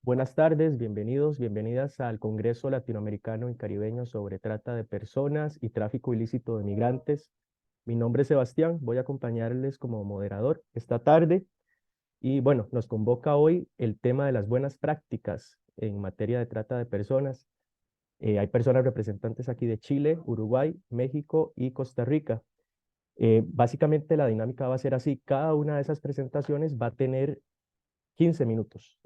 Buenas tardes, bienvenidos, bienvenidas al Congreso Latinoamericano y Caribeño sobre Trata de Personas y Tráfico Ilícito de Migrantes. Mi nombre es Sebastián, voy a acompañarles como moderador esta tarde y bueno, nos convoca hoy el tema de las buenas prácticas en materia de trata de personas. Hay personas representantes aquí de Chile, Uruguay, México y Costa Rica. Básicamente la dinámica va a ser así, cada una de esas presentaciones va a tener 15 minutos.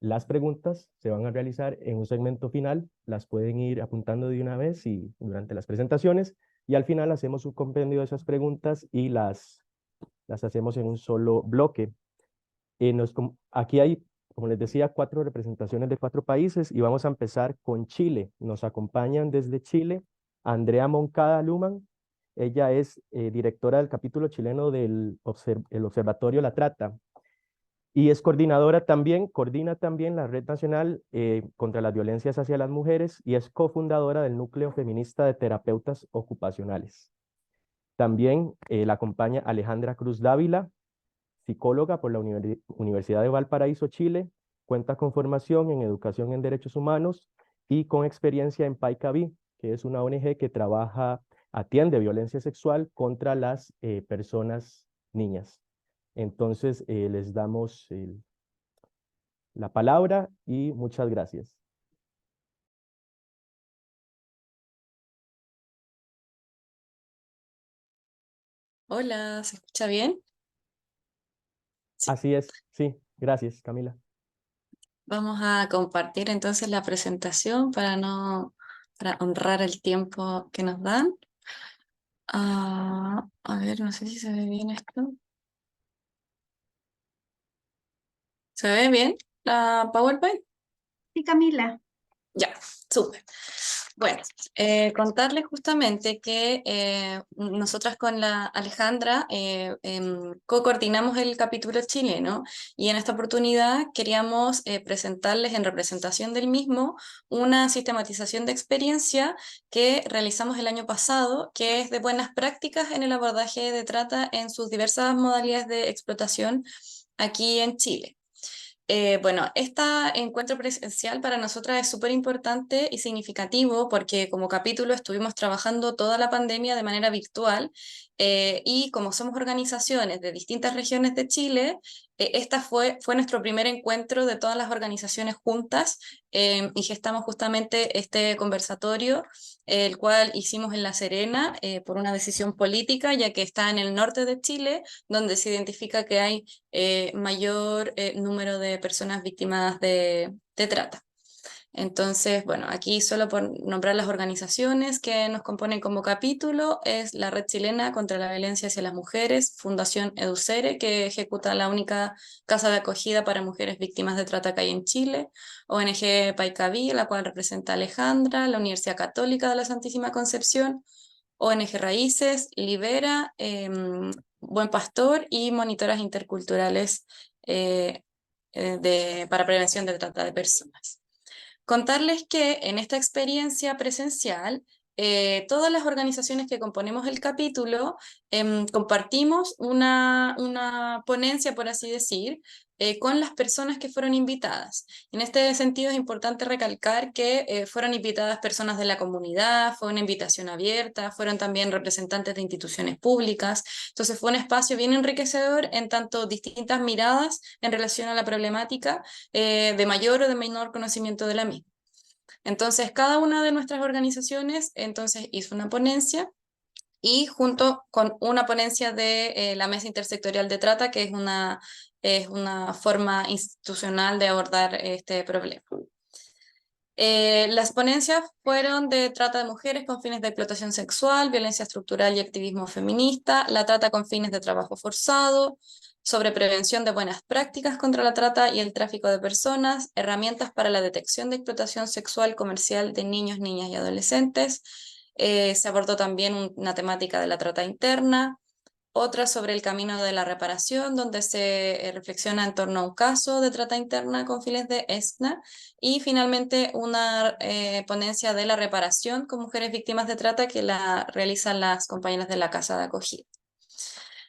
Las preguntas se van a realizar en un segmento final, las pueden ir apuntando de una vez y durante las presentaciones, y al final hacemos un compendio de esas preguntas y las hacemos en un solo bloque. Aquí hay, como les decía, 4 representaciones de 4 países y vamos a empezar con Chile. Nos acompañan desde Chile Andrea Moncada Luman. Ella es directora del capítulo chileno del el Observatorio La Trata. Y es coordinadora también, coordina también la Red Nacional contra las Violencias hacia las Mujeres y es cofundadora del Núcleo Feminista de Terapeutas Ocupacionales. También la acompaña Alejandra Cruz Dávila, psicóloga por la Universidad de Valparaíso, Chile, cuenta con formación en educación en derechos humanos y con experiencia en PAICAVI, que es una ONG que atiende violencia sexual contra las personas niñas. Entonces, les damos la palabra y muchas gracias. Hola, ¿se escucha bien? Sí. Así es, sí, gracias, Camila. Vamos a compartir entonces la presentación para honrar el tiempo que nos dan. A ver, no sé si se ve bien esto. ¿Se ve bien la PowerPoint? Sí, Camila. Ya, súper. Bueno, contarles justamente que nosotras con la Alejandra co-coordinamos el capítulo chileno y en esta oportunidad queríamos presentarles en representación del mismo una sistematización de experiencia que realizamos el año pasado, que es de buenas prácticas en el abordaje de trata en sus diversas modalidades de explotación aquí en Chile. Bueno, este encuentro presencial para nosotras es súper importante y significativo porque como capítulo estuvimos trabajando toda la pandemia de manera virtual y como somos organizaciones de distintas regiones de Chile, esta fue nuestro primer encuentro de todas las organizaciones juntas y gestamos justamente este conversatorio, el cual hicimos en La Serena por una decisión política, ya que está en el norte de Chile, donde se identifica que hay mayor número de personas víctimas de trata. Entonces, bueno, aquí solo por nombrar las organizaciones que nos componen como capítulo, es la Red Chilena contra la Violencia hacia las Mujeres, Fundación Educere, que ejecuta la única casa de acogida para mujeres víctimas de trata que hay en Chile, ONG Paicaví, la cual representa Alejandra, la Universidad Católica de la Santísima Concepción, ONG Raíces, Libera, Buen Pastor y Monitoras Interculturales para prevención de trata de personas. Contarles que en esta experiencia presencial, todas las organizaciones que componemos el capítulo compartimos una ponencia, por así decir, con las personas que fueron invitadas. En este sentido es importante recalcar que fueron invitadas personas de la comunidad, fue una invitación abierta, fueron también representantes de instituciones públicas, entonces fue un espacio bien enriquecedor en tanto distintas miradas en relación a la problemática de mayor o de menor conocimiento de la misma. Entonces, cada una de nuestras organizaciones entonces hizo una ponencia y junto con una ponencia de la Mesa Intersectorial de Trata, que es una forma institucional de abordar este problema. Las ponencias fueron de trata de mujeres con fines de explotación sexual, violencia estructural y activismo feminista, la trata con fines de trabajo forzado, sobre prevención de buenas prácticas contra la trata y el tráfico de personas, herramientas para la detección de explotación sexual comercial de niños, niñas y adolescentes. Se abordó también una temática de la trata interna, otra sobre el camino de la reparación, donde se reflexiona en torno a un caso de trata interna con fines de ESCNA, y finalmente una ponencia de la reparación con mujeres víctimas de trata que la realizan las compañeras de la Casa de Acogida.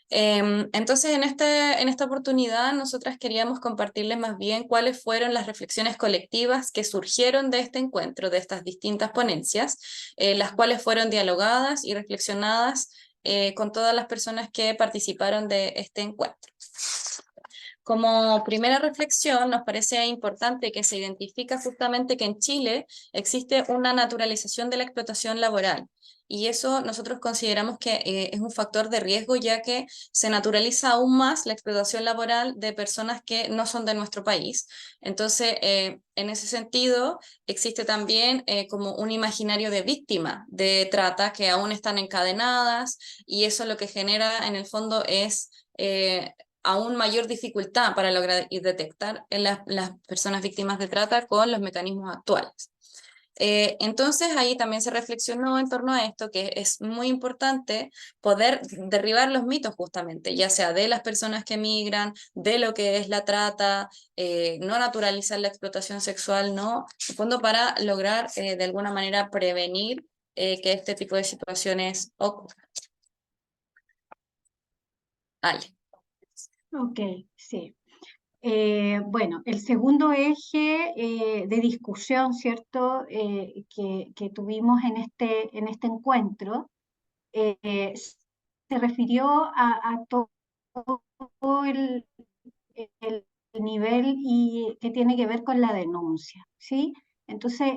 Entonces, en esta oportunidad, nosotras queríamos compartirles más bien cuáles fueron las reflexiones colectivas que surgieron de este encuentro, de estas distintas ponencias, las cuales fueron dialogadas y reflexionadas con todas las personas que participaron de este encuentro. Como primera reflexión, nos parece importante que se identifica justamente que en Chile existe una naturalización de la explotación laboral. Y eso nosotros consideramos que es un factor de riesgo, ya que se naturaliza aún más la explotación laboral de personas que no son de nuestro país. Entonces, en ese sentido, existe también como un imaginario de víctima de trata que aún están encadenadas, y eso lo que genera en el fondo es aún mayor dificultad para lograr y detectar en las personas víctimas de trata con los mecanismos actuales. Entonces ahí también se reflexionó en torno a esto, que es muy importante poder derribar los mitos justamente, ya sea de las personas que migran, de lo que es la trata, no naturalizar la explotación sexual, no, en fondo para lograr de alguna manera prevenir que este tipo de situaciones ocurran. Ale. Ok, sí. Bueno, el segundo eje de discusión, ¿cierto?, que tuvimos en este encuentro, se refirió a todo el nivel y que tiene que ver con la denuncia, ¿sí? Entonces,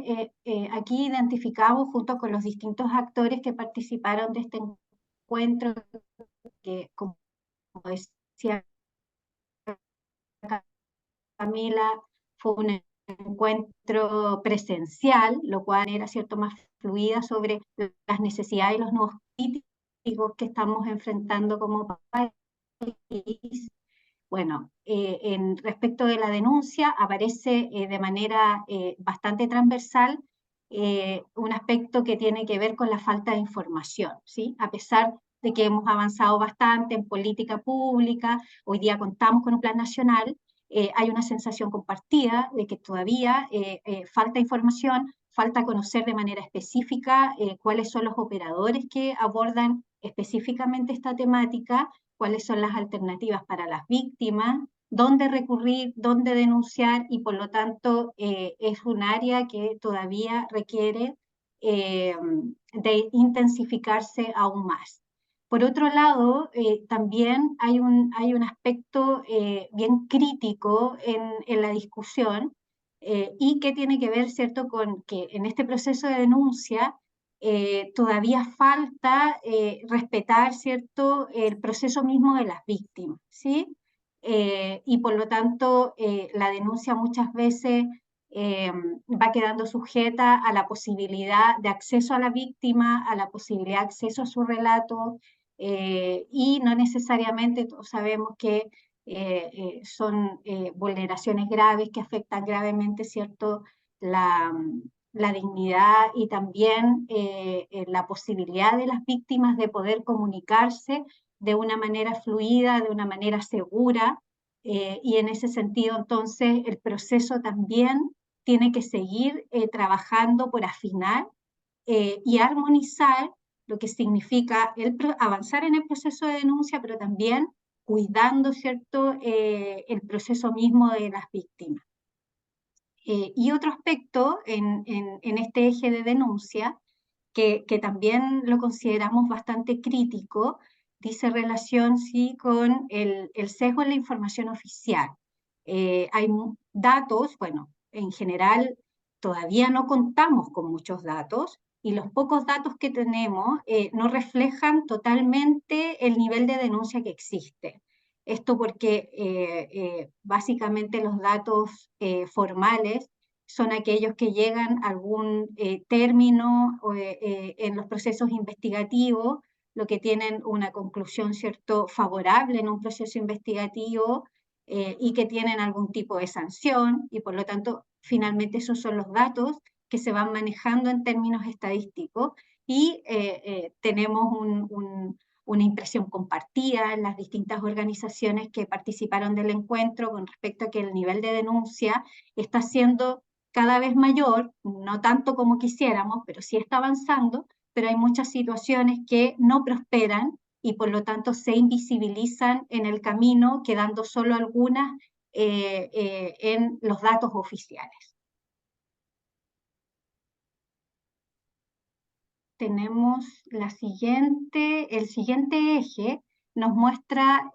aquí identificamos junto con los distintos actores que participaron de este encuentro, que como decía Camila, fue un encuentro presencial, lo cual era cierto más fluida sobre las necesidades y los nuevos críticos que estamos enfrentando como país. Bueno, en respecto de la denuncia, aparece de manera bastante transversal un aspecto que tiene que ver con la falta de información, ¿sí? A pesar de que hemos avanzado bastante en política pública, hoy día contamos con un plan nacional, hay una sensación compartida de que todavía falta información, falta conocer de manera específica cuáles son los operadores que abordan específicamente esta temática, cuáles son las alternativas para las víctimas, dónde recurrir, dónde denunciar, y por lo tanto es un área que todavía requiere de intensificarse aún más. Por otro lado, también hay un aspecto bien crítico en la discusión y que tiene que ver, ¿cierto?, con que en este proceso de denuncia todavía falta respetar, ¿cierto?, el proceso mismo de las víctimas, ¿sí? Y por lo tanto, la denuncia muchas veces va quedando sujeta a la posibilidad de acceso a la víctima, a la posibilidad de acceso a su relato, y no necesariamente todos sabemos que son vulneraciones graves que afectan gravemente, ¿cierto?, la dignidad y también la posibilidad de las víctimas de poder comunicarse de una manera fluida, de una manera segura, y en ese sentido entonces el proceso también tiene que seguir trabajando por afinar y armonizar lo que significa avanzar en el proceso de denuncia, pero también cuidando, ¿cierto?, el proceso mismo de las víctimas. Y otro aspecto en este eje de denuncia, que también lo consideramos bastante crítico, dice relación, sí, con el sesgo en la información oficial. Hay datos, bueno, en general todavía no contamos con muchos datos, y los pocos datos que tenemos no reflejan totalmente el nivel de denuncia que existe. Esto porque básicamente los datos formales son aquellos que llegan a algún término en los procesos investigativos, lo que tienen una conclusión, ¿cierto?, favorable en un proceso investigativo y que tienen algún tipo de sanción, y por lo tanto finalmente esos son los datos que se van manejando en términos estadísticos, y tenemos una impresión compartida en las distintas organizaciones que participaron del encuentro con respecto a que el nivel de denuncia está siendo cada vez mayor, no tanto como quisiéramos, pero sí está avanzando, pero hay muchas situaciones que no prosperan y por lo tanto se invisibilizan en el camino, quedando solo algunas en los datos oficiales. Tenemos el siguiente eje nos muestra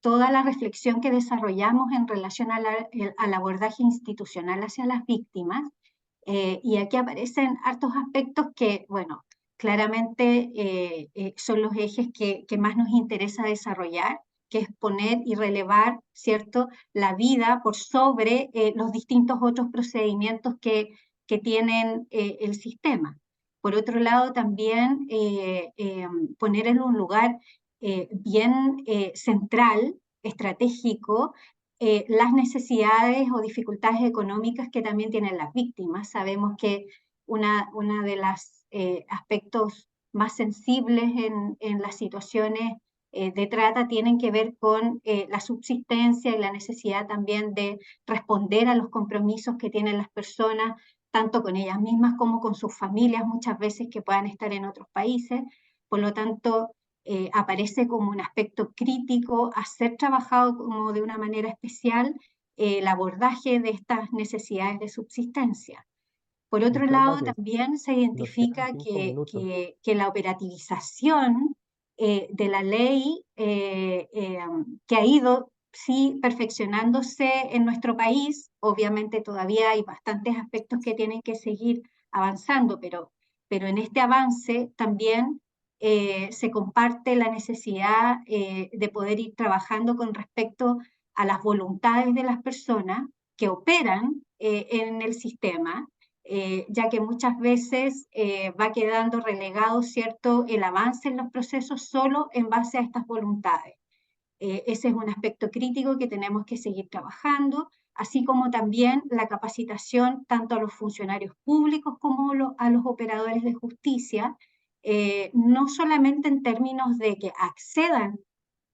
toda la reflexión que desarrollamos en relación al abordaje institucional hacia las víctimas, y aquí aparecen hartos aspectos que, bueno, claramente son los ejes que más nos interesa desarrollar, que es poner y relevar, ¿cierto?, la vida por sobre los distintos otros procedimientos que tienen el sistema. Por otro lado, también poner en un lugar bien central, estratégico, las necesidades o dificultades económicas que también tienen las víctimas. Sabemos que una de los aspectos más sensibles en las situaciones de trata tienen que ver con la subsistencia y la necesidad también de responder a los compromisos que tienen las personas, tanto con ellas mismas como con sus familias, muchas veces que puedan estar en otros países. Por lo tanto, aparece como un aspecto crítico a ser trabajado como de una manera especial el abordaje de estas necesidades de subsistencia. Por otro Muchas lado, gracias. también se Nos quedan identifica 5 minutos. que la operativización de la ley que ha ido sí perfeccionándose en nuestro país, obviamente todavía hay bastantes aspectos que tienen que seguir avanzando, pero en este avance también se comparte la necesidad de poder ir trabajando con respecto a las voluntades de las personas que operan en el sistema, ya que muchas veces va quedando relegado, ¿cierto?, el avance en los procesos solo en base a estas voluntades. Ese es un aspecto crítico que tenemos que seguir trabajando, así como también la capacitación tanto a los funcionarios públicos como a los operadores de justicia, no solamente en términos de que accedan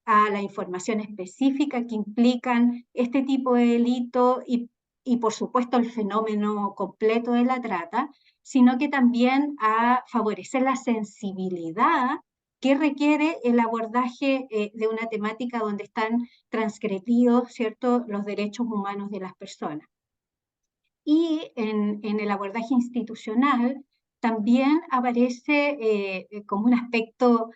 a la información específica que implican este tipo de delito y por supuesto el fenómeno completo de la trata, sino que también a favorecer la sensibilidad que requiere el abordaje de una temática donde están transgredidos, ¿cierto?, los derechos humanos de las personas. Y en el abordaje institucional también aparece como un aspecto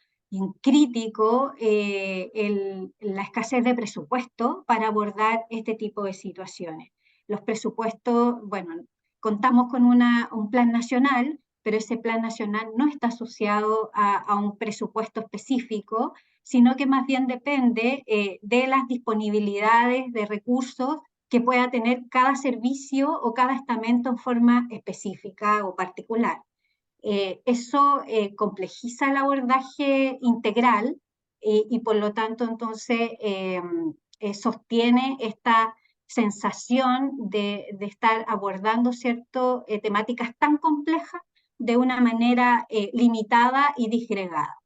crítico la escasez de presupuesto para abordar este tipo de situaciones. Los presupuestos, bueno, contamos con un plan nacional, pero ese plan nacional no está asociado a un presupuesto específico, sino que más bien depende de las disponibilidades de recursos que pueda tener cada servicio o cada estamento en forma específica o particular. Eso complejiza el abordaje integral y por lo tanto entonces sostiene esta sensación de estar abordando temáticas tan complejas de una manera limitada y disgregada.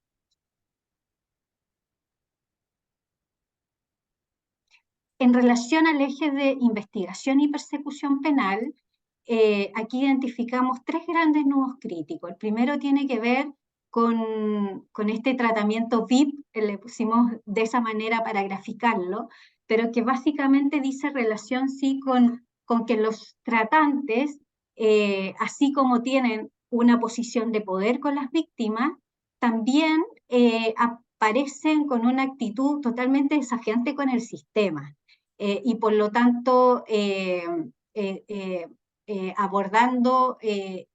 En relación al eje de investigación y persecución penal, aquí identificamos 3 grandes nudos críticos. El primero tiene que ver con este tratamiento VIP, le pusimos de esa manera para graficarlo, pero que básicamente dice relación sí con que los tratantes, así como tienen una posición de poder con las víctimas, también aparecen con una actitud totalmente desafiante con el sistema. Y por lo tanto abordando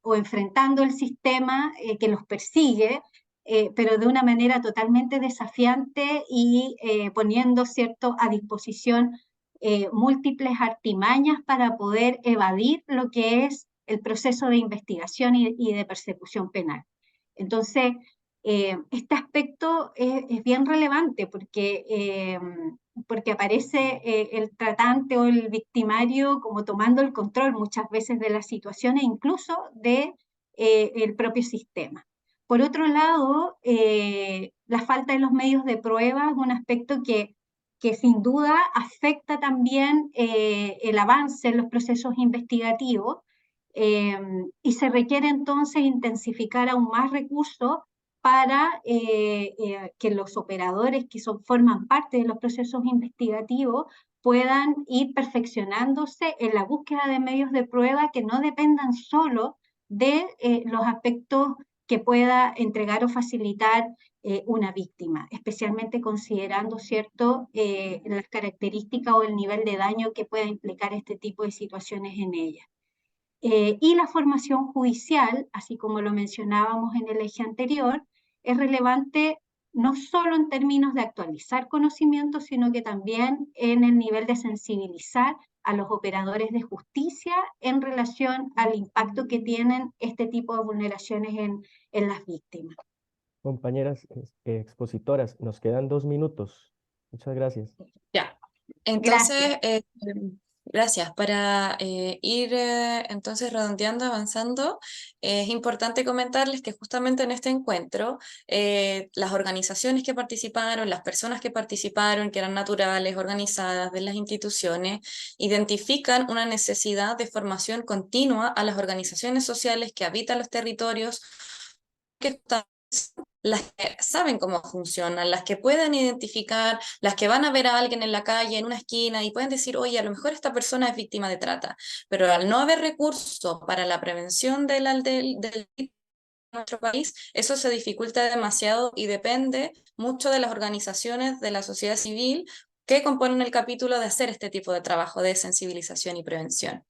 o enfrentando el sistema que los persigue, pero de una manera totalmente desafiante y poniendo, ¿cierto?, a disposición múltiples artimañas para poder evadir lo que es el proceso de investigación y de persecución penal. Entonces, este aspecto es bien relevante porque aparece el tratante o el victimario como tomando el control muchas veces de las situaciones, incluso del propio sistema. Por otro lado, la falta de los medios de prueba es un aspecto que sin duda afecta también el avance en los procesos investigativos y se requiere entonces intensificar aún más recursos para que los operadores que forman parte de los procesos investigativos puedan ir perfeccionándose en la búsqueda de medios de prueba que no dependan solo de los aspectos que pueda entregar o facilitar una víctima, especialmente considerando, ¿cierto?, las características o el nivel de daño que pueda implicar este tipo de situaciones en ella. Y la formación judicial, así como lo mencionábamos en el eje anterior, es relevante no solo en términos de actualizar conocimientos, sino que también en el nivel de sensibilizar a los operadores de justicia en relación al impacto que tienen este tipo de vulneraciones en las víctimas. Compañeras expositoras, nos quedan 2 minutos. Muchas gracias. Ya, Gracias. entonces, gracias. Para ir entonces redondeando, avanzando, es importante comentarles que justamente en este encuentro, las organizaciones que participaron, las personas que participaron, que eran naturales, organizadas de las instituciones, identifican una necesidad de formación continua a las organizaciones sociales que habitan los territorios, que están las que saben cómo funcionan, las que pueden identificar, las que van a ver a alguien en la calle, en una esquina, y pueden decir, oye, a lo mejor esta persona es víctima de trata, pero al no haber recursos para la prevención del delito en nuestro país, eso se dificulta demasiado y depende mucho de las organizaciones de la sociedad civil que componen el capítulo de hacer este tipo de trabajo de sensibilización y prevención.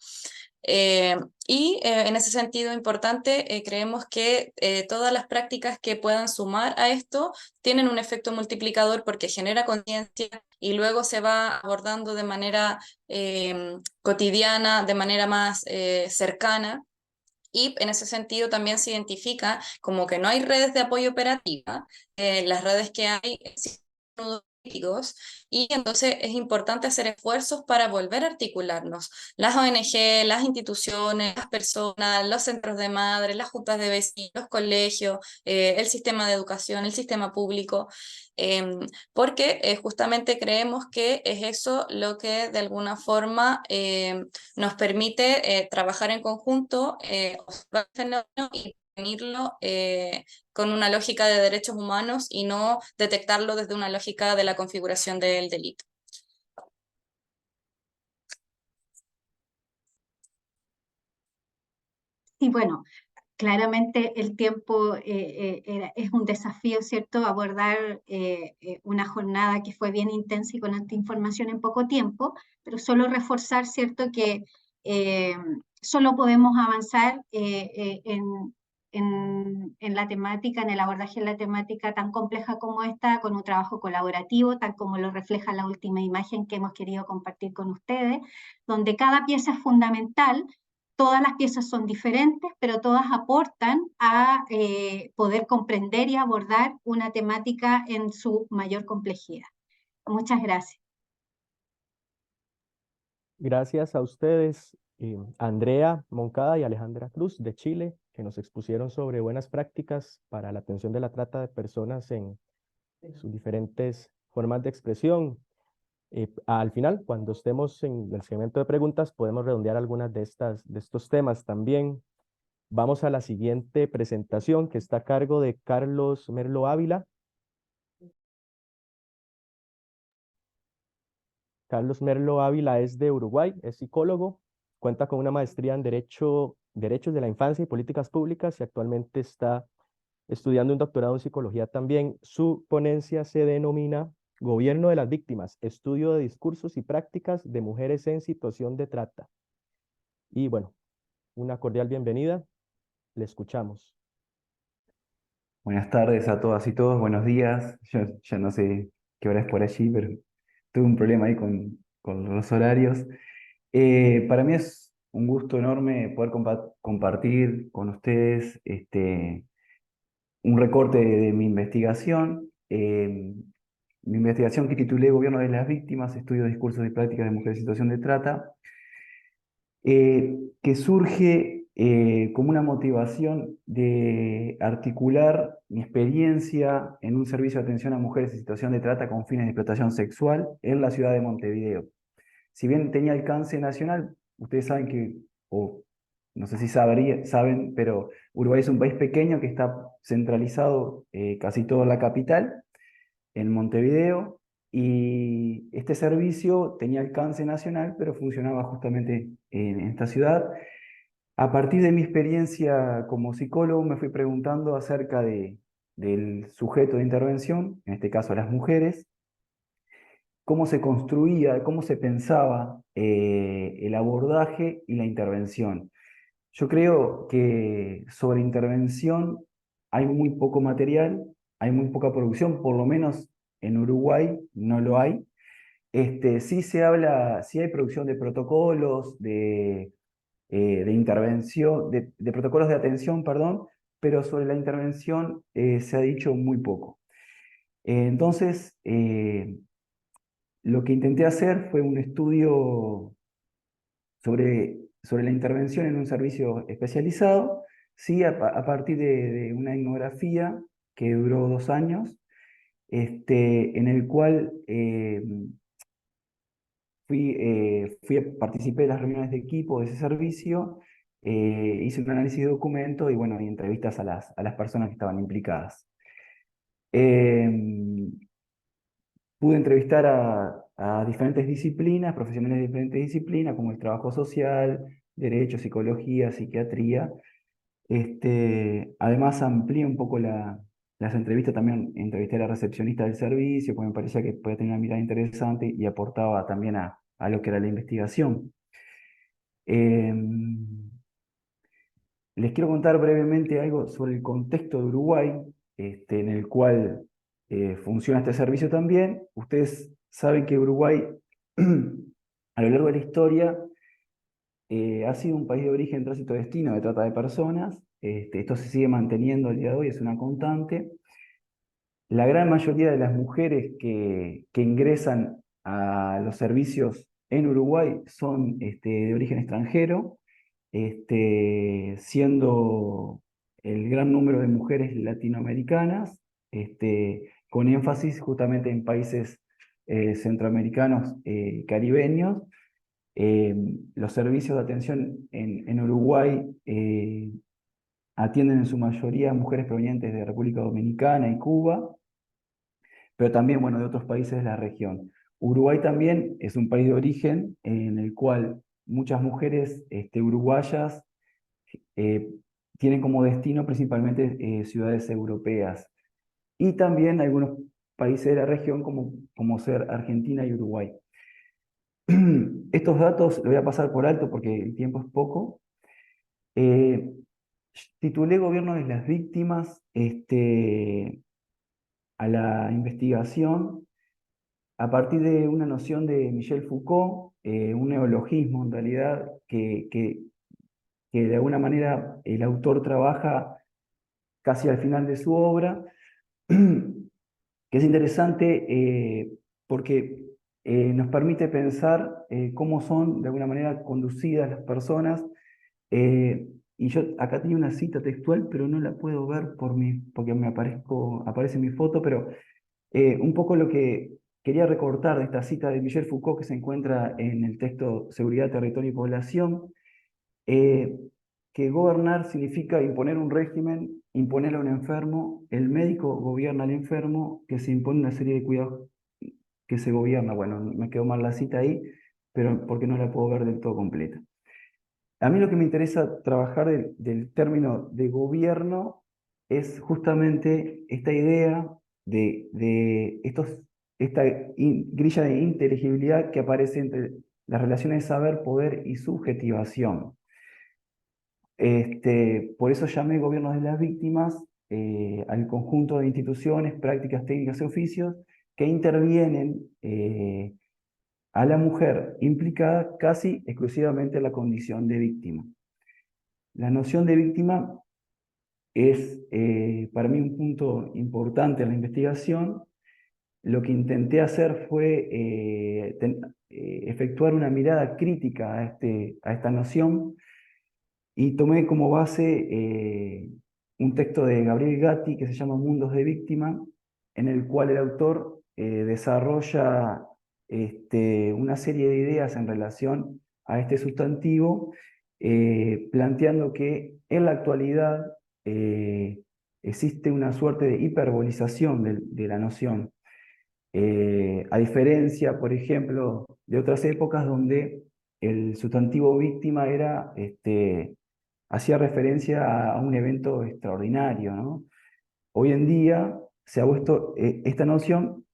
En ese sentido importante, creemos que todas las prácticas que puedan sumar a esto tienen un efecto multiplicador porque genera conciencia y luego se va abordando de manera cotidiana, de manera más cercana. Y en ese sentido también se identifica como que no hay redes de apoyo operativa, las redes que hay existen nudos críticos, y entonces es importante hacer esfuerzos para volver a articularnos. Las ONG, las instituciones, las personas, los centros de madre, las juntas de vecinos, los colegios, el sistema de educación, el sistema público, porque justamente creemos que es eso lo que de alguna forma nos permite trabajar en conjunto, observar el fenómeno y prevenirlo con una lógica de derechos humanos y no detectarlo desde una lógica de la configuración del delito. Y bueno, claramente el tiempo es un desafío, ¿cierto? Abordar una jornada que fue bien intensa y con alta información en poco tiempo, pero solo reforzar, ¿cierto? Que solo podemos avanzar en la temática, en el abordaje de la temática tan compleja como esta, con un trabajo colaborativo, tal como lo refleja la última imagen que hemos querido compartir con ustedes, donde cada pieza es fundamental. Todas las piezas son diferentes, pero todas aportan a poder comprender y abordar una temática en su mayor complejidad. Muchas gracias. Gracias a ustedes, Andrea Moncada y Alejandra Cruz de Chile, que nos expusieron sobre buenas prácticas para la atención de la trata de personas en sus diferentes formas de expresión. Al final, cuando estemos en el segmento de preguntas, podemos redondear algunas de estos temas también. Vamos a la siguiente presentación, que está a cargo de Carlos Merlo Ávila. Carlos Merlo Ávila es de Uruguay, es psicólogo, cuenta con una maestría en Derechos de la Infancia y Políticas Públicas y actualmente está estudiando un doctorado en psicología también. Su ponencia se denomina Gobierno de las Víctimas, estudio de discursos y prácticas de mujeres en situación de trata. Y bueno, una cordial bienvenida, le escuchamos. Buenas tardes a todas y todos, buenos días. Yo ya no sé qué hora es por allí, pero tuve un problema ahí con los horarios. Para mí es un gusto enorme poder compartir con ustedes un recorte de mi investigación. Mi investigación que titulé Gobierno de las Víctimas, Estudio de Discursos y Prácticas de Mujeres en Situación de Trata, que surge como una motivación de articular mi experiencia en un servicio de atención a mujeres en situación de trata con fines de explotación sexual en la ciudad de Montevideo. Si bien tenía alcance nacional, ustedes saben que, o no sé si saben, pero Uruguay es un país pequeño que está centralizado casi todo en la capital, en Montevideo, y este servicio tenía alcance nacional, pero funcionaba justamente en esta ciudad. A partir de mi experiencia como psicólogo me fui preguntando acerca del sujeto de intervención, en este caso las mujeres, cómo se construía, cómo se pensaba el abordaje y la intervención. Yo creo que sobre intervención hay muy poco material, hay muy poca producción, por lo menos en Uruguay no lo hay. Sí se habla, sí hay producción de protocolos, de intervención, de protocolos de atención, perdón, pero sobre la intervención se ha dicho muy poco. Entonces, lo que intenté hacer fue un estudio sobre la intervención en un servicio especializado, sí, a partir de una etnografía que duró 2 años, en el cual participé de las reuniones de equipo de ese servicio, hice un análisis de documento y, bueno, y entrevistas a las personas que estaban implicadas. Pude entrevistar a diferentes disciplinas, profesionales de diferentes disciplinas, como el trabajo social, derecho, psicología, psiquiatría. Además, amplié un poco las entrevistas, también entrevisté a la recepcionista del servicio, porque me parecía que podía tener una mirada interesante y aportaba también a lo que era la investigación. Les quiero contar brevemente algo sobre el contexto de Uruguay, en el cual funciona este servicio también. Ustedes saben que Uruguay, a lo largo de la historia, ha sido un país de origen, tránsito, destino de trata de personas. Esto se sigue manteniendo al día de hoy, es una constante. La gran mayoría de las mujeres que ingresan a los servicios en Uruguay son de origen extranjero, siendo el gran número de mujeres latinoamericanas, con énfasis justamente en países centroamericanos, caribeños. Los servicios de atención en Uruguay atienden en su mayoría a mujeres provenientes de República Dominicana y Cuba, pero también, bueno, de otros países de la región. Uruguay también es un país de origen en el cual muchas mujeres uruguayas tienen como destino principalmente ciudades europeas y también algunos países de la región como ser Argentina y Uruguay. Estos datos los voy a pasar por alto porque el tiempo es poco. Titulé Gobierno de las Víctimas a la investigación a partir de una noción de Michel Foucault, un neologismo en realidad que de alguna manera el autor trabaja casi al final de su obra, que es interesante porque nos permite pensar cómo son de alguna manera conducidas las personas. Y yo acá tenía una cita textual, pero no la puedo ver porque aparece mi foto, pero un poco lo que quería recortar de esta cita de Michel Foucault que se encuentra en el texto Seguridad, Territorio y Población, que gobernar significa imponer un régimen, imponer a un enfermo, el médico gobierna al enfermo, que se impone una serie de cuidados que se gobierna. Bueno, me quedó mal la cita ahí, pero porque no la puedo ver del todo completa. A mí lo que me interesa trabajar del término de gobierno es justamente esta idea de esta grilla de inteligibilidad que aparece entre las relaciones de saber, poder y subjetivación. Por eso llamé gobiernos de las víctimas al conjunto de instituciones, prácticas, técnicas y oficios que intervienen a la mujer implicada casi exclusivamente en la condición de víctima. La noción de víctima es para mí un punto importante en la investigación. Lo que intenté hacer fue efectuar una mirada crítica a esta noción y tomé como base un texto de Gabriel Gatti que se llama Mundos de Víctima, en el cual el autor desarrolla una serie de ideas en relación a este sustantivo, planteando que en la actualidad existe una suerte de hiperbolización de la noción. A diferencia, por ejemplo, de otras épocas donde el sustantivo víctima era, hacía referencia a un evento extraordinario, ¿no? Hoy en día se ha vuelto, esta noción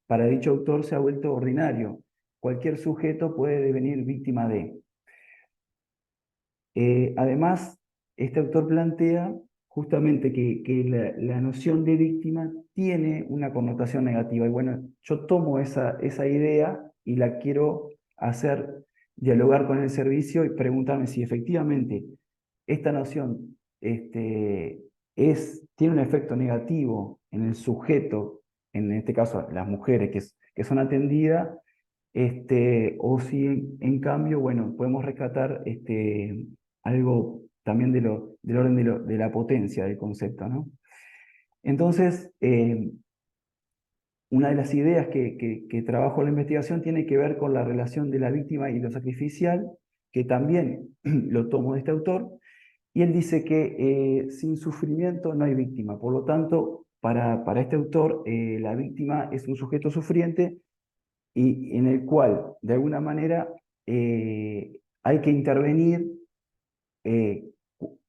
para dicho autor se ha vuelto ordinario. Cualquier sujeto puede devenir víctima de. Además, este autor plantea justamente que la noción de víctima tiene una connotación negativa. Y bueno, yo tomo esa idea y la quiero hacer dialogar con el servicio y preguntarme si efectivamente esta noción tiene un efecto negativo en el sujeto, en este caso las mujeres que son atendidas, o si en cambio, bueno, podemos rescatar algo también del orden de la potencia del concepto, ¿no? Entonces, una de las ideas que trabajo en la investigación tiene que ver con la relación de la víctima y lo sacrificial, que también lo tomo de este autor, y él dice que sin sufrimiento no hay víctima. Por lo tanto, para este autor, la víctima es un sujeto sufriente y en el cual, de alguna manera, hay que intervenir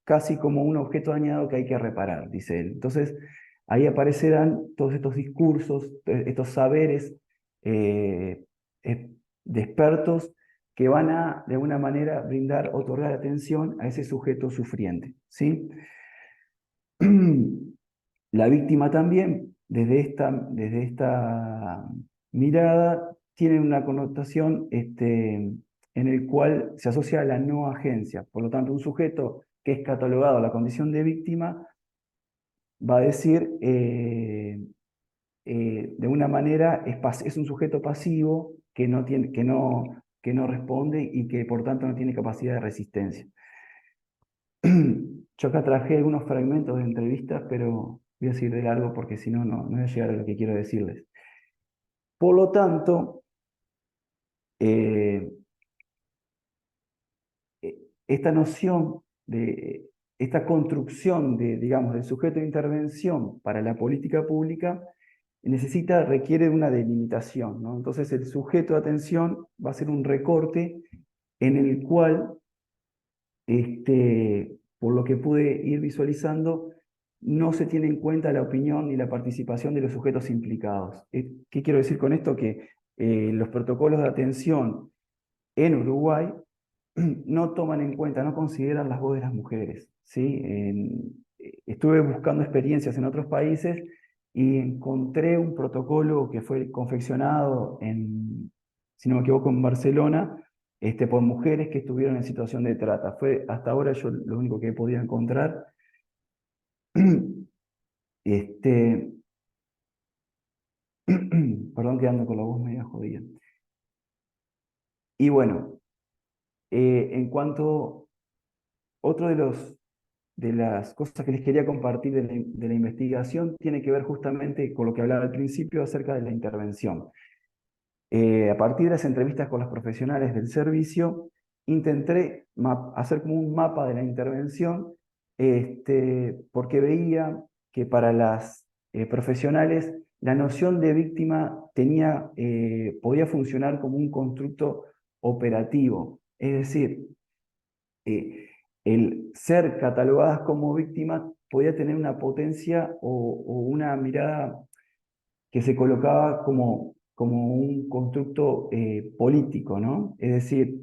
casi como un objeto dañado que hay que reparar, dice él. Entonces, ahí aparecerán todos estos discursos, estos saberes de expertos que van a, de alguna manera, otorgar atención a ese sujeto sufriente, ¿sí? La víctima también, desde esta mirada, tiene una connotación en el cual se asocia a la no agencia. Por lo tanto, un sujeto que es catalogado a la condición de víctima va a decir, de una manera, es un sujeto pasivo que no responde y que por tanto no tiene capacidad de resistencia. Yo acá traje algunos fragmentos de entrevistas, pero voy a seguir de largo porque si no, no voy a llegar a lo que quiero decirles. Por lo tanto, esta noción esta construcción digamos, del sujeto de intervención para la política pública requiere de una delimitación, ¿no? Entonces el sujeto de atención va a ser un recorte en el cual, por lo que pude ir visualizando, no se tiene en cuenta la opinión ni la participación de los sujetos implicados. ¿Qué quiero decir con esto? Que los protocolos de atención en Uruguay no toman en cuenta, no consideran las voces de las mujeres, ¿sí? Estuve buscando experiencias en otros países y encontré un protocolo que fue confeccionado si no me equivoco, en Barcelona, por mujeres que estuvieron en situación de trata. Fue hasta ahora yo lo único que he podido encontrar. Perdón que ando con la voz media jodida. Y bueno, en cuanto otro de las cosas que les quería compartir de la investigación tiene que ver justamente con lo que hablaba al principio acerca de la intervención. A partir de las entrevistas con los profesionales del servicio, intenté hacer como un mapa de la intervención, porque veía que para las profesionales la noción de víctima podía funcionar como un constructo operativo. Es decir, el ser catalogadas como víctimas podía tener una potencia o una mirada que se colocaba como un constructo político, ¿no? Es decir,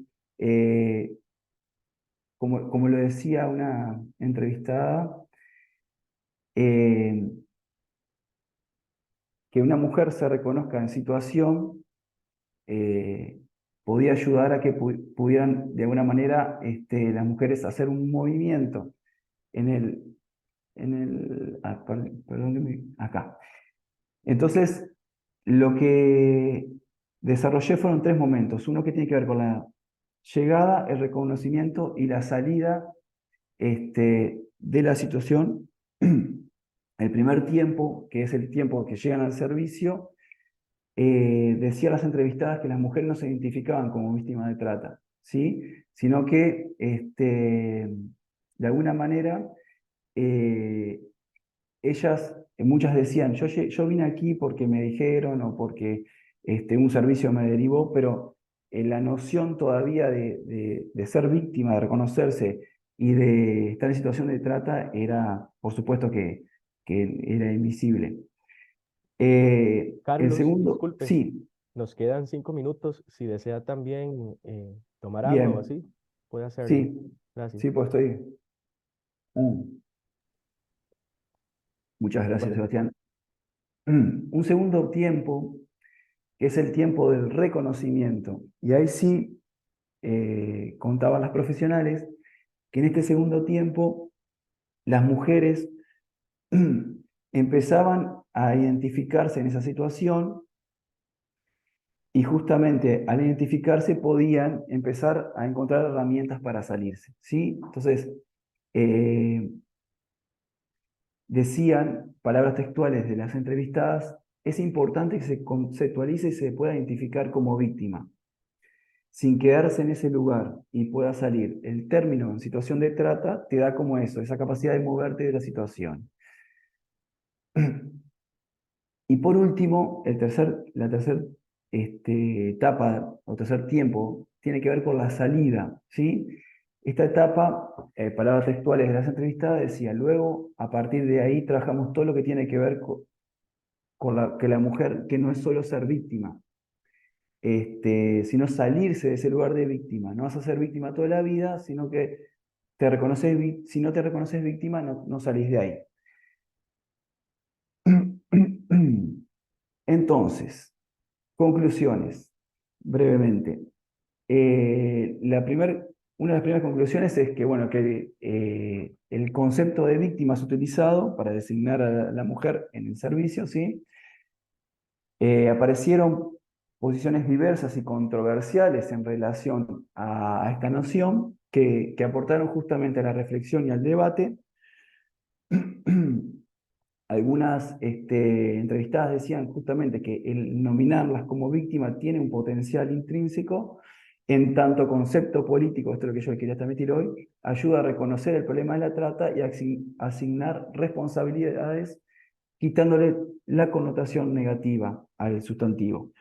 como lo decía una entrevistada, que una mujer se reconozca en situación podía ayudar a que pudieran de alguna manera las mujeres hacer un movimiento acá. Entonces, lo que desarrollé fueron 3 momentos. Uno que tiene que ver con la llegada, el reconocimiento y la salida de la situación. El primer tiempo, que es el tiempo que llegan al servicio, decía a las entrevistadas que las mujeres no se identificaban como víctimas de trata, ¿sí? Sino que de alguna manera ellas, muchas decían, yo vine aquí porque me dijeron o porque un servicio me derivó, pero la noción todavía de ser víctima, de reconocerse y de estar en situación de trata era, por supuesto que era invisible. El Carlos, segundo, disculpe, sí, nos quedan 5 minutos. Si desea también tomar agua o bien, así, puede hacerlo. sí, Gracias. sí, pues estoy. Muchas gracias, Bueno, Sebastián. Un segundo tiempo, que es el tiempo del reconocimiento. Y ahí sí contaban las profesionales que en este segundo tiempo las mujeres empezaban a identificarse en esa situación y justamente al identificarse podían empezar a encontrar herramientas para salirse, ¿sí? Entonces, eh, decían, palabras textuales de las entrevistadas, es importante que se conceptualice y se pueda identificar como víctima, sin quedarse en ese lugar y pueda salir. El término en situación de trata te da como eso, esa capacidad de moverte de la situación. Y por último, la tercera etapa o tercer tiempo tiene que ver con la salida, ¿sí? Esta etapa, palabras textuales de las entrevistadas, decía, luego a partir de ahí trabajamos todo lo que tiene que ver con que la mujer, que no es solo ser víctima, sino salirse de ese lugar de víctima. No vas a ser víctima toda la vida, sino que si no te reconoces víctima, no salís de ahí. Entonces, conclusiones, brevemente. Una de las primeras conclusiones es que, bueno, que el concepto de víctima es utilizado para designar a la mujer en el servicio, ¿sí? Aparecieron posiciones diversas y controversiales en relación a esta noción que aportaron justamente a la reflexión y al debate. Algunas entrevistadas decían justamente que el nominarlas como víctima tiene un potencial intrínseco, en tanto concepto político, esto es lo que yo quería transmitir hoy, ayuda a reconocer el problema de la trata y a asignar responsabilidades, quitándole la connotación negativa al sustantivo.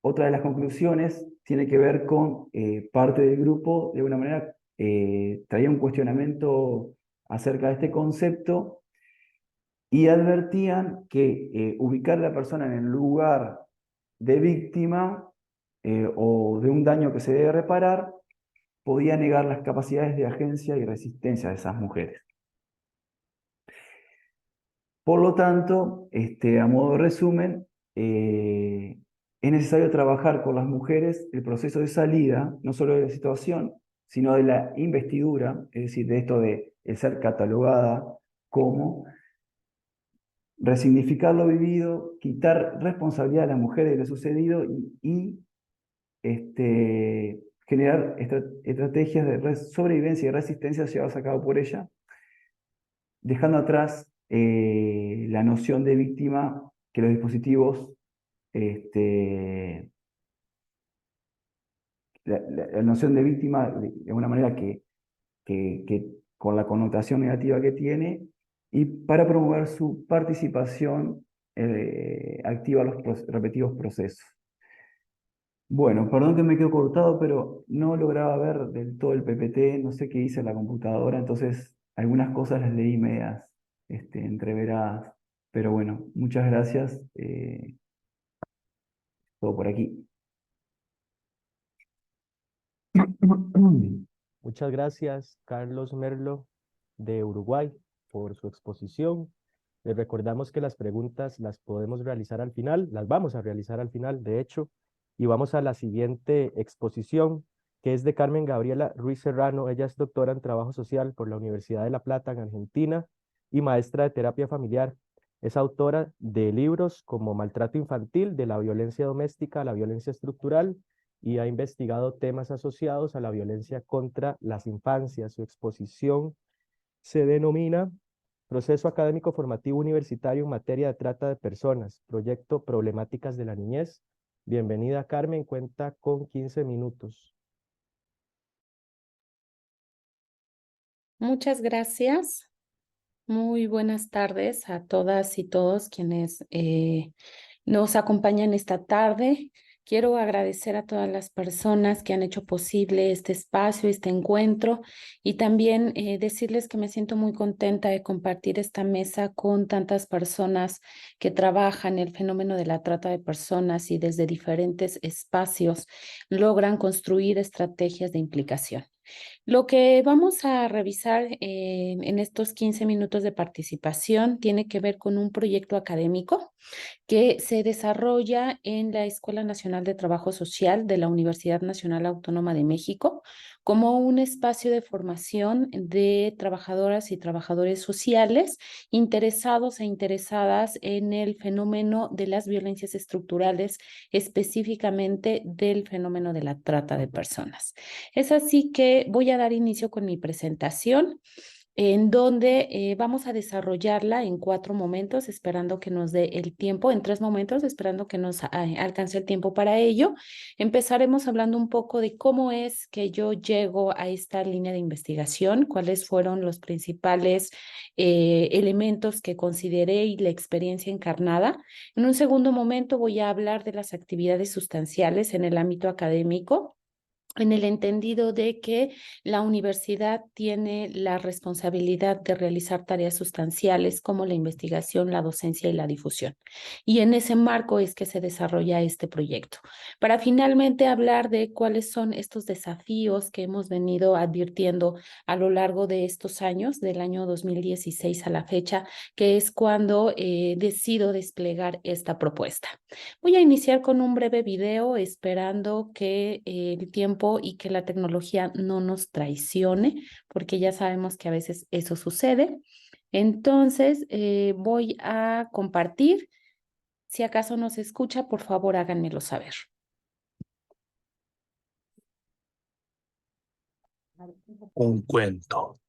Otra de las conclusiones tiene que ver con parte del grupo, de una manera, traía un cuestionamiento acerca de este concepto y advertían que ubicar a la persona en el lugar de víctima o de un daño que se debe reparar podía negar las capacidades de agencia y resistencia de esas mujeres. Por lo tanto, a modo de resumen, es necesario trabajar con las mujeres el proceso de salida, no solo de la situación, sino de la investidura, es decir, de esto de el ser catalogada como, resignificar lo vivido, quitar responsabilidad a la mujer de lo sucedido y generar estrategias de sobrevivencia y resistencia llevadas a cabo por ella, dejando atrás la noción de víctima que los dispositivos, la noción de víctima de una manera que con la connotación negativa que tiene, y para promover su participación activa a los repetidos procesos. Bueno, perdón que me quedo cortado, pero no lograba ver del todo el PPT, no sé qué hice en la computadora, entonces algunas cosas las leí medias entreveradas. Pero bueno, muchas gracias. Todo por aquí. muchas gracias, Carlos Merlo, de Uruguay, por su exposición. Les recordamos que las preguntas las podemos realizar al final, las vamos a realizar al final, de hecho, y vamos a la siguiente exposición, que es de Carmen Gabriela Ruiz Serrano. Ella es doctora en Trabajo Social por la Universidad de La Plata, en Argentina, y maestra de terapia familiar. Es autora de libros como Maltrato Infantil, de la violencia doméstica a la violencia estructural, y ha investigado temas asociados a la violencia contra las infancias. Su exposición se denomina Proceso académico formativo universitario en materia de trata de personas, proyecto Problemáticas de la Niñez. Bienvenida, Carmen, cuenta con 15 minutos. Muchas gracias. Muy buenas tardes a todas y todos quienes nos acompañan esta tarde. Quiero agradecer a todas las personas que han hecho posible este espacio, este encuentro, y también decirles que me siento muy contenta de compartir esta mesa con tantas personas que trabajan el fenómeno de la trata de personas y desde diferentes espacios logran construir estrategias de implicación. Lo que vamos a revisar en estos 15 minutos de participación tiene que ver con un proyecto académico que se desarrolla en la Escuela Nacional de Trabajo Social de la Universidad Nacional Autónoma de México como un espacio de formación de trabajadoras y trabajadores sociales interesados e interesadas en el fenómeno de las violencias estructurales, específicamente del fenómeno de la trata de personas. Es así que voy a dar inicio con mi presentación, en donde vamos a desarrollarla en 4 momentos, esperando que nos dé el tiempo, en 3 momentos, esperando que nos alcance el tiempo para ello. Empezaremos hablando un poco de cómo es que yo llego a esta línea de investigación, cuáles fueron los principales elementos que consideré y la experiencia encarnada. En un segundo momento voy a hablar de las actividades sustanciales en el ámbito académico, en el entendido de que la universidad tiene la responsabilidad de realizar tareas sustanciales como la investigación, la docencia y la difusión. Y en ese marco es que se desarrolla este proyecto. Para finalmente hablar de cuáles son estos desafíos que hemos venido advirtiendo a lo largo de estos años, del año 2016 a la fecha, que es cuando decido desplegar esta propuesta. Voy a iniciar con un breve video, esperando que el tiempo y que la tecnología no nos traicione, porque ya sabemos que a veces eso sucede. Entonces, voy a compartir. Si acaso no se escucha, por favor, háganmelo saber. Un cuento.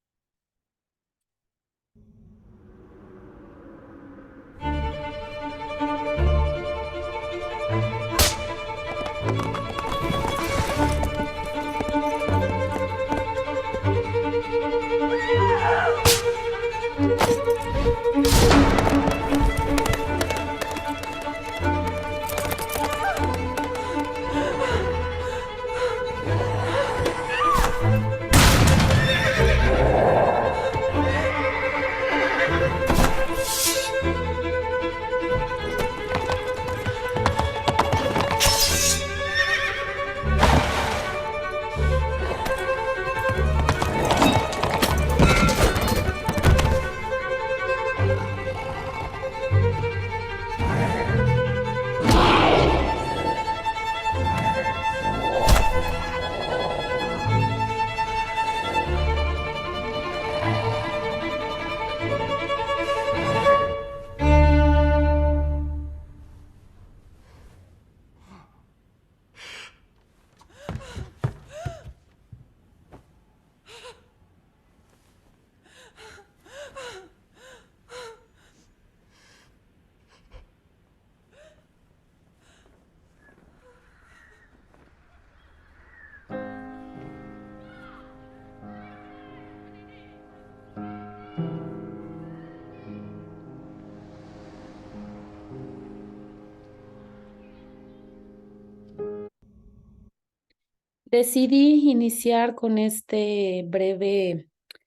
Decidí iniciar con este breve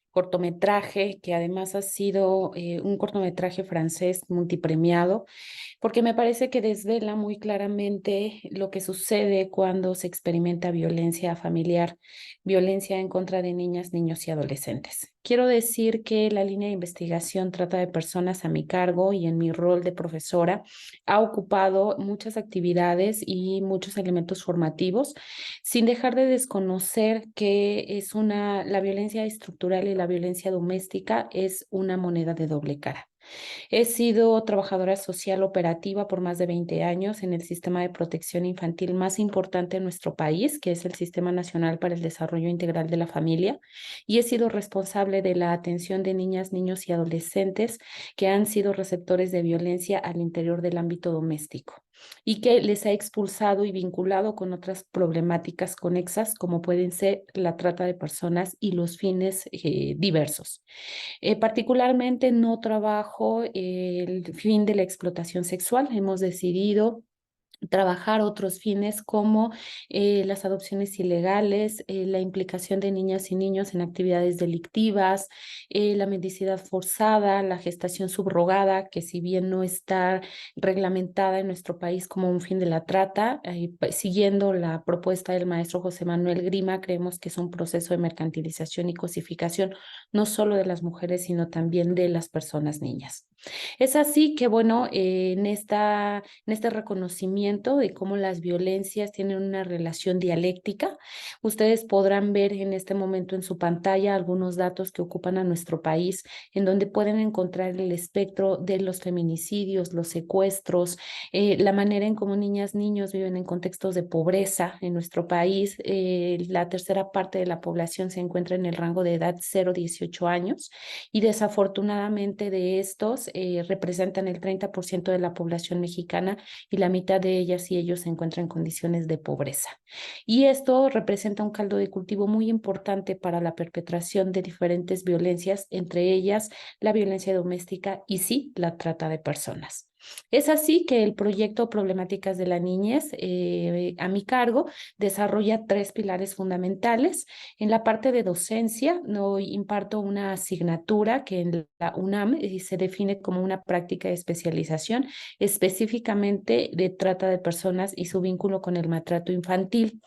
cortometraje, que además ha sido un cortometraje francés multipremiado, porque me parece que desvela muy claramente lo que sucede cuando se experimenta violencia familiar, violencia en contra de niñas, niños y adolescentes. Quiero decir que la línea de investigación trata de personas a mi cargo y en mi rol de profesora ha ocupado muchas actividades y muchos elementos formativos, sin dejar de desconocer que la violencia estructural y la violencia doméstica es una moneda de doble cara. He sido trabajadora social operativa por más de 20 años en el sistema de protección infantil más importante en nuestro país, que es el Sistema Nacional para el Desarrollo Integral de la Familia, y he sido responsable de la atención de niñas, niños y adolescentes que han sido receptores de violencia al interior del ámbito doméstico y que les ha expulsado y vinculado con otras problemáticas conexas como pueden ser la trata de personas y los fines diversos. Particularmente no trabajo el fin de la explotación sexual. Hemos decidido trabajar otros fines como las adopciones ilegales, la implicación de niñas y niños en actividades delictivas, la mendicidad forzada, la gestación subrogada, que si bien no está reglamentada en nuestro país como un fin de la trata, siguiendo la propuesta del maestro José Manuel Grima, creemos que es un proceso de mercantilización y cosificación no solo de las mujeres, sino también de las personas niñas. Es así que, bueno, en este reconocimiento de cómo las violencias tienen una relación dialéctica, ustedes podrán ver en este momento en su pantalla algunos datos que ocupan a nuestro país, en donde pueden encontrar el espectro de los feminicidios, los secuestros, la manera en cómo niñas, niños viven en contextos de pobreza en nuestro país. La tercera parte de la población se encuentra en el rango de edad 0-18 años y desafortunadamente de estos representan el 30% de la población mexicana y la mitad de ellas y ellos se encuentran en condiciones de pobreza. Y esto representa un caldo de cultivo muy importante para la perpetración de diferentes violencias, entre ellas la violencia doméstica y sí, la trata de personas. Es así que el proyecto Problemáticas de la Niñez, a mi cargo, desarrolla 3 pilares fundamentales. En la parte de docencia, no imparto una asignatura que en la UNAM se define como una práctica de especialización específicamente de trata de personas y su vínculo con el maltrato infantil.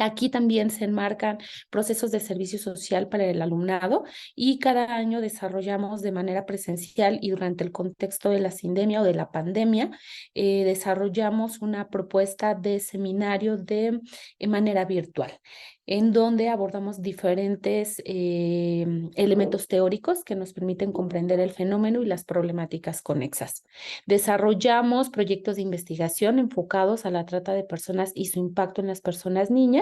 Aquí también se enmarcan procesos de servicio social para el alumnado y cada año desarrollamos de manera presencial y durante el contexto de la sindemia o de la pandemia, desarrollamos una propuesta de seminario de manera virtual, en donde abordamos diferentes elementos teóricos que nos permiten comprender el fenómeno y las problemáticas conexas. Desarrollamos proyectos de investigación enfocados a la trata de personas y su impacto en las personas niñas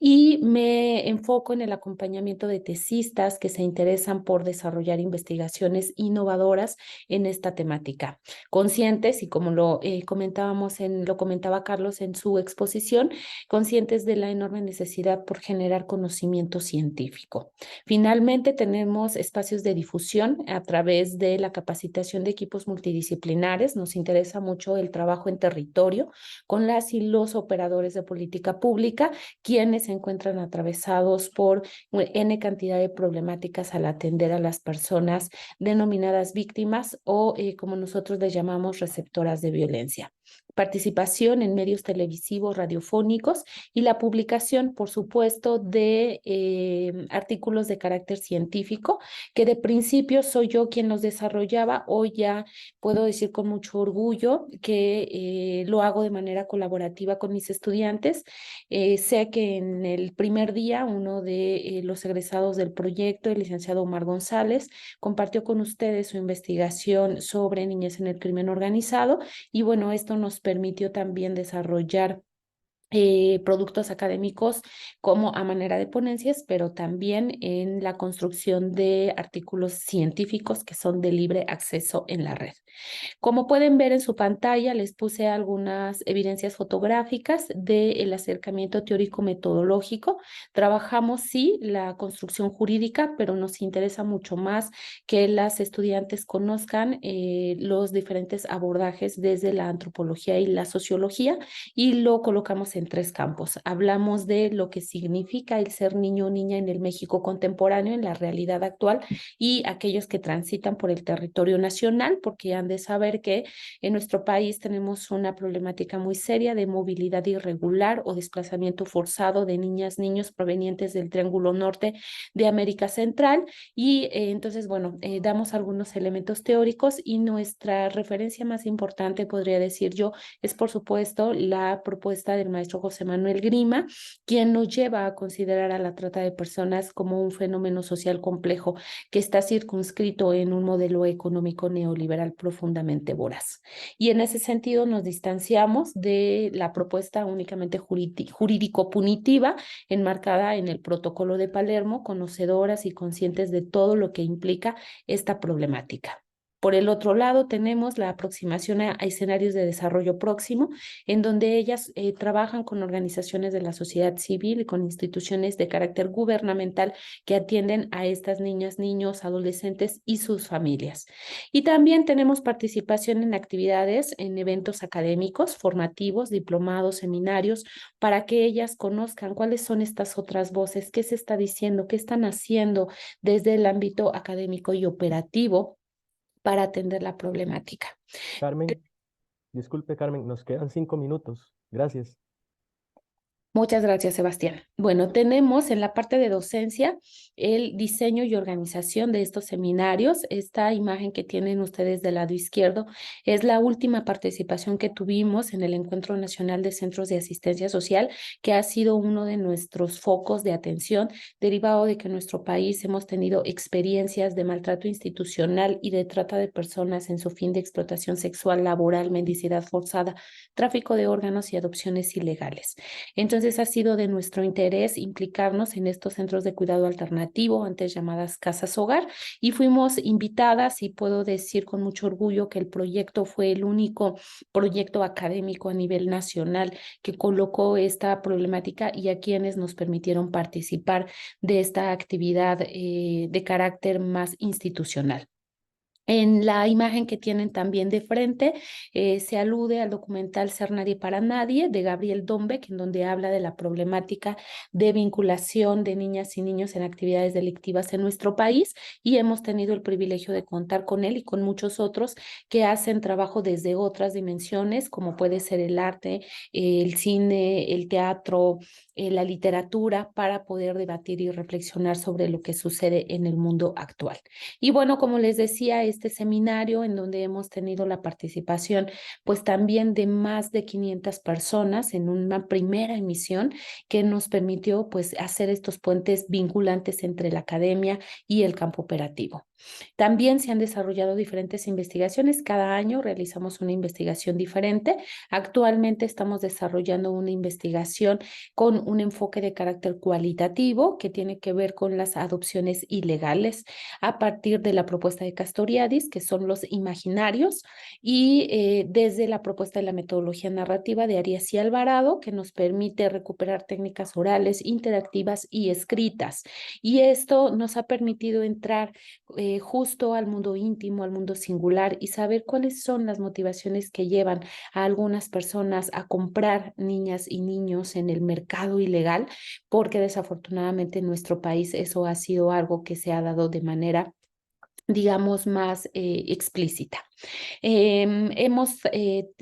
y me enfoco en el acompañamiento de tesistas que se interesan por desarrollar investigaciones innovadoras en esta temática. Conscientes, y como lo comentaba Carlos en su exposición, conscientes de la enorme necesidad por generar conocimiento científico. Finalmente, tenemos espacios de difusión a través de la capacitación de equipos multidisciplinares. Nos interesa mucho el trabajo en territorio con las y los operadores de política pública, quienes se encuentran atravesados por N cantidad de problemáticas al atender a las personas denominadas víctimas o, como nosotros les llamamos, receptoras de violencia. Participación en medios televisivos, radiofónicos y la publicación, por supuesto, de artículos de carácter científico, que de principio soy yo quien los desarrollaba. Hoy ya puedo decir con mucho orgullo que lo hago de manera colaborativa con mis estudiantes. Sé que en el primer día uno de los egresados del proyecto, el licenciado Omar González, compartió con ustedes su investigación sobre niñez en el crimen organizado y bueno, esto nos permitió también desarrollar productos académicos como a manera de ponencias, pero también en la construcción de artículos científicos que son de libre acceso en la red. Como pueden ver en su pantalla, les puse algunas evidencias fotográficas del acercamiento teórico-metodológico. Trabajamos, sí, la construcción jurídica, pero nos interesa mucho más que las estudiantes conozcan los diferentes abordajes desde la antropología y la sociología y lo colocamos en 3 campos. Hablamos de lo que significa el ser niño o niña en el México contemporáneo, en la realidad actual y aquellos que transitan por el territorio nacional, porque han de saber que en nuestro país tenemos una problemática muy seria de movilidad irregular o desplazamiento forzado de niñas, niños provenientes del Triángulo Norte de América Central y entonces, bueno, damos algunos elementos teóricos y nuestra referencia más importante, podría decir yo, es por supuesto la propuesta del maestro maestro José Manuel Grima, quien nos lleva a considerar a la trata de personas como un fenómeno social complejo que está circunscrito en un modelo económico neoliberal profundamente voraz. Y en ese sentido nos distanciamos de la propuesta únicamente jurídico-punitiva enmarcada en el Protocolo de Palermo, conocedoras y conscientes de todo lo que implica esta problemática. Por el otro lado, tenemos la aproximación a escenarios de desarrollo próximo, en donde ellas trabajan con organizaciones de la sociedad civil y con instituciones de carácter gubernamental que atienden a estas niñas, niños, adolescentes y sus familias. Y también tenemos participación en actividades, en eventos académicos, formativos, diplomados, seminarios, para que ellas conozcan cuáles son estas otras voces, qué se está diciendo, qué están haciendo desde el ámbito académico y operativo para atender la problemática. Carmen, disculpe, Carmen, nos quedan 5 minutos. Gracias. Muchas gracias, Sebastián. Bueno, tenemos en la parte de docencia el diseño y organización de estos seminarios. Esta imagen que tienen ustedes del lado izquierdo es la última participación que tuvimos en el Encuentro Nacional de Centros de Asistencia Social, que ha sido uno de nuestros focos de atención, derivado de que en nuestro país hemos tenido experiencias de maltrato institucional y de trata de personas en su fin de explotación sexual, laboral, mendicidad forzada, tráfico de órganos y adopciones ilegales. Entonces, ha sido de nuestro interés implicarnos en estos centros de cuidado alternativo, antes llamadas casas hogar, y fuimos invitadas, y puedo decir con mucho orgullo que el proyecto fue el único proyecto académico a nivel nacional que colocó esta problemática y a quienes nos permitieron participar de esta actividad de carácter más institucional. En la imagen que tienen también de frente se alude al documental Ser Nadie para Nadie de Gabriel Dombeck, en donde habla de la problemática de vinculación de niñas y niños en actividades delictivas en nuestro país, y hemos tenido el privilegio de contar con él y con muchos otros que hacen trabajo desde otras dimensiones, como puede ser el arte, el cine, el teatro, la literatura, para poder debatir y reflexionar sobre lo que sucede en el mundo actual. Y bueno, como les decía, este seminario en donde hemos tenido la participación pues también de más de 500 personas en una primera emisión que nos permitió pues hacer estos puentes vinculantes entre la academia y el campo operativo. También se han desarrollado diferentes investigaciones. Cada año realizamos una investigación diferente. Actualmente estamos desarrollando una investigación con un enfoque de carácter cualitativo que tiene que ver con las adopciones ilegales a partir de la propuesta de Castoriadis, que son los imaginarios, y desde la propuesta de la metodología narrativa de Arias y Alvarado, que nos permite recuperar técnicas orales, interactivas y escritas. Y esto nos ha permitido entrar justo al mundo íntimo, al mundo singular, y saber cuáles son las motivaciones que llevan a algunas personas a comprar niñas y niños en el mercado ilegal, porque desafortunadamente en nuestro país eso ha sido algo que se ha dado de manera, digamos, más explícita. Hemos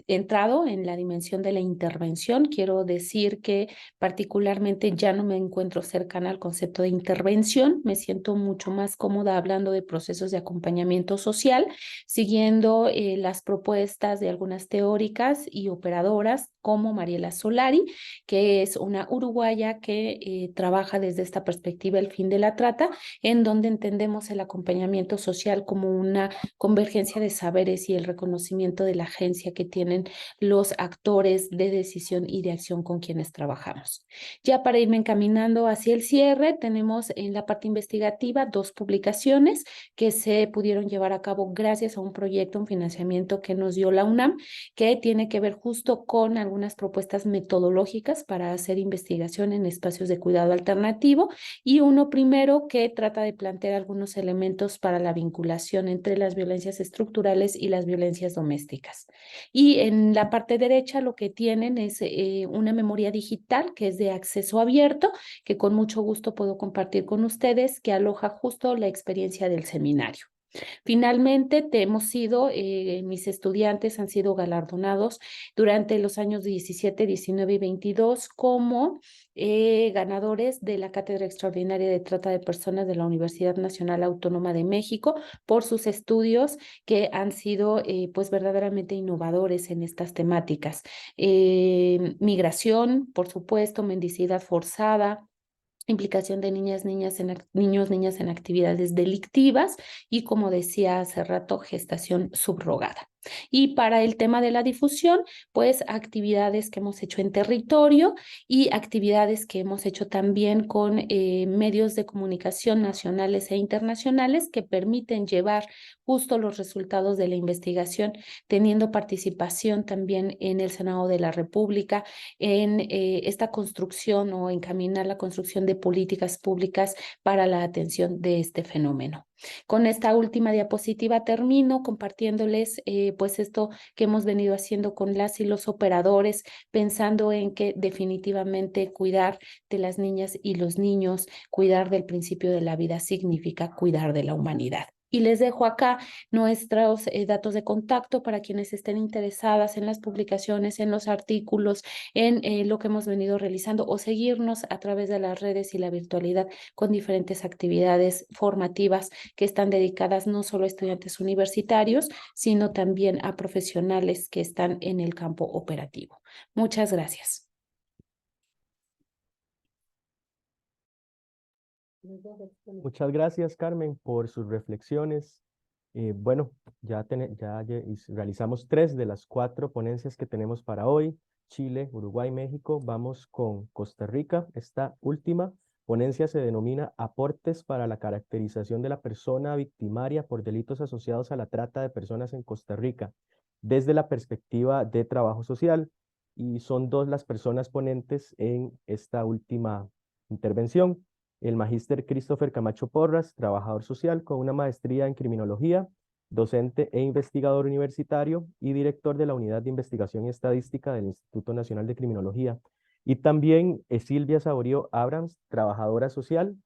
entrado en la dimensión de la intervención. Quiero decir que particularmente ya no me encuentro cercana al concepto de intervención. Me siento mucho más cómoda hablando de procesos de acompañamiento social, siguiendo las propuestas de algunas teóricas y operadoras como Mariela Solari, que es una uruguaya que trabaja desde esta perspectiva el fin de la trata, en donde entendemos el acompañamiento social como una convergencia de saberes y el reconocimiento de la agencia que tienen los actores de decisión y de acción con quienes trabajamos. Ya para irme encaminando hacia el cierre, tenemos en la parte investigativa 2 publicaciones que se pudieron llevar a cabo gracias a un proyecto, un financiamiento que nos dio la UNAM, que tiene que ver justo con algunas propuestas metodológicas para hacer investigación en espacios de cuidado alternativo, y uno primero que trata de plantear algunos elementos para la vinculación entre las violencias estructurales y las violencias domésticas. Y en la parte derecha lo que tienen es una memoria digital que es de acceso abierto, que con mucho gusto puedo compartir con ustedes, que aloja justo la experiencia del seminario. Finalmente, mis estudiantes han sido galardonados durante los años 17, 19 y 22 como ganadores de la Cátedra Extraordinaria de Trata de Personas de la Universidad Nacional Autónoma de México por sus estudios que han sido pues verdaderamente innovadores en estas temáticas. Migración, por supuesto, mendicidad forzada, implicación de niños, niñas en actividades delictivas y, como decía hace rato, gestación subrogada. Y para el tema de la difusión, pues actividades que hemos hecho en territorio y actividades que hemos hecho también con medios de comunicación nacionales e internacionales que permiten llevar justo los resultados de la investigación, teniendo participación también en el Senado de la República, en esta construcción o encaminar la construcción de políticas públicas para la atención de este fenómeno. Con esta última diapositiva termino compartiéndoles pues esto que hemos venido haciendo con las y los operadores, pensando en que definitivamente cuidar de las niñas y los niños, cuidar del principio de la vida significa cuidar de la humanidad. Y les dejo acá nuestros datos de contacto para quienes estén interesadas en las publicaciones, en los artículos, en lo que hemos venido realizando o seguirnos a través de las redes y la virtualidad con diferentes actividades formativas que están dedicadas no solo a estudiantes universitarios, sino también a profesionales que están en el campo operativo. Muchas gracias. Muchas gracias, Carmen, por sus reflexiones. Bueno, realizamos 3 de las 4 ponencias que tenemos para hoy: Chile, Uruguay, México. Vamos con Costa Rica. Esta última ponencia se denomina Aportes para la caracterización de la persona victimaria por delitos asociados a la trata de personas en Costa Rica, desde la perspectiva de trabajo social. Y son 2 las personas ponentes en esta última intervención: el magíster Christopher Camacho Porras, trabajador social con una maestría en criminología, docente e investigador universitario y director de la Unidad de Investigación y Estadística del Instituto Nacional de Criminología. Y también Silvia Saborío Abrams, trabajadora social,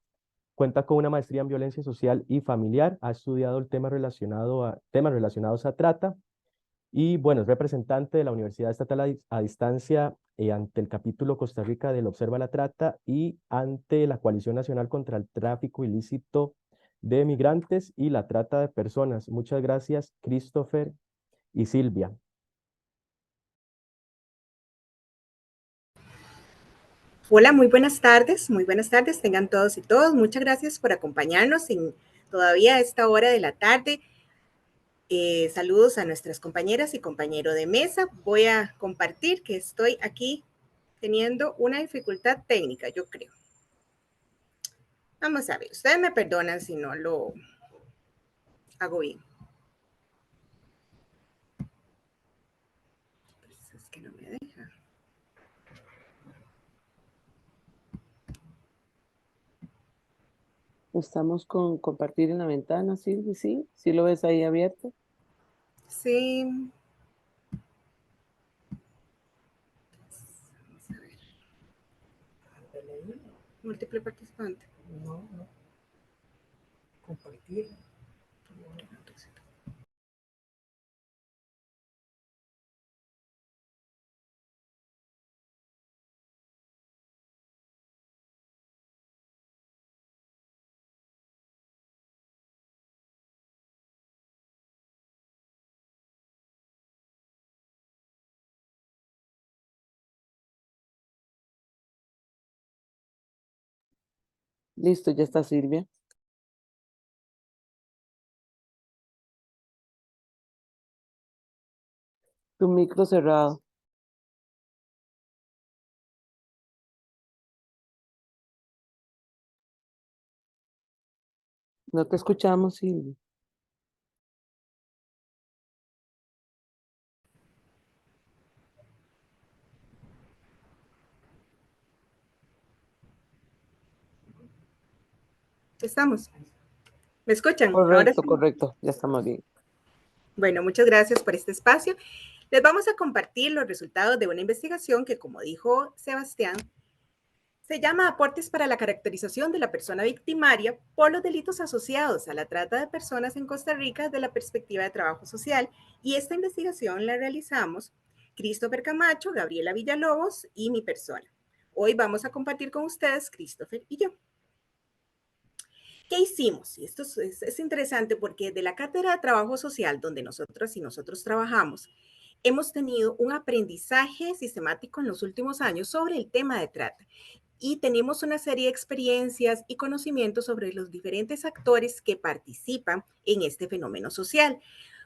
cuenta con una maestría en violencia social y familiar, ha estudiado el temas relacionados a trata, y bueno, es representante de la Universidad Estatal a Distancia ante el capítulo Costa Rica del Observa la Trata y ante la Coalición Nacional contra el Tráfico Ilícito de Migrantes y la Trata de Personas. Muchas gracias, Christopher y Silvia. Hola, muy buenas tardes, tengan todos y todas. Muchas gracias por acompañarnos en todavía esta hora de la tarde. Saludos a nuestras compañeras y compañero de mesa. Voy a compartir que estoy aquí teniendo una dificultad técnica, yo creo. Vamos a ver, ustedes me perdonan si no lo hago bien. Pues es que no me deja. Estamos con compartir en la ventana, Silvi, ¿sí? ¿Sí lo ves ahí abierto? Sí. Vamos a ver. Múltiple participante. No. Compartir. Listo, ya está Silvia. Tu micro cerrado. No te escuchamos, Silvia. Estamos. ¿Me escuchan? Ahora sí. Correcto, ya estamos bien. Bueno, muchas gracias por este espacio. Les vamos a compartir los resultados de una investigación que, como dijo Sebastián, Se llama Aportes para la caracterización de la persona victimaria por los delitos asociados a la trata de personas en Costa Rica desde la perspectiva de trabajo social. Y esta investigación la realizamos Christopher Camacho, Gabriela Villalobos y mi persona. Hoy vamos a compartir con ustedes Christopher y yo. ¿Qué hicimos? Y esto es interesante porque de la Cátedra de Trabajo Social, donde nosotros trabajamos, hemos tenido un aprendizaje sistemático en los últimos años sobre el tema de trata. Y tenemos una serie de experiencias y conocimientos sobre los diferentes actores que participan en este fenómeno social.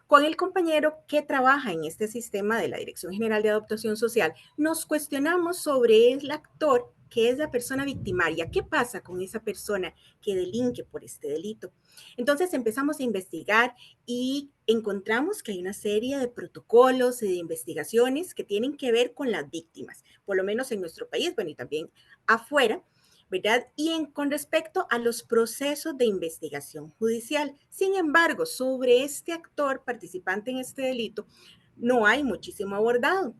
Con el compañero que trabaja en este sistema de la Dirección General de Adaptación Social, nos cuestionamos sobre el actor que es la persona victimaria. ¿Qué pasa con esa persona que delinque por este delito? Entonces empezamos a investigar y encontramos que hay una serie de protocolos y de investigaciones que tienen que ver con las víctimas, por lo menos en nuestro país, bueno, y también afuera, ¿verdad? Y con respecto a los procesos de investigación judicial. Sin embargo, sobre este actor participante en este delito, no hay muchísimo abordado.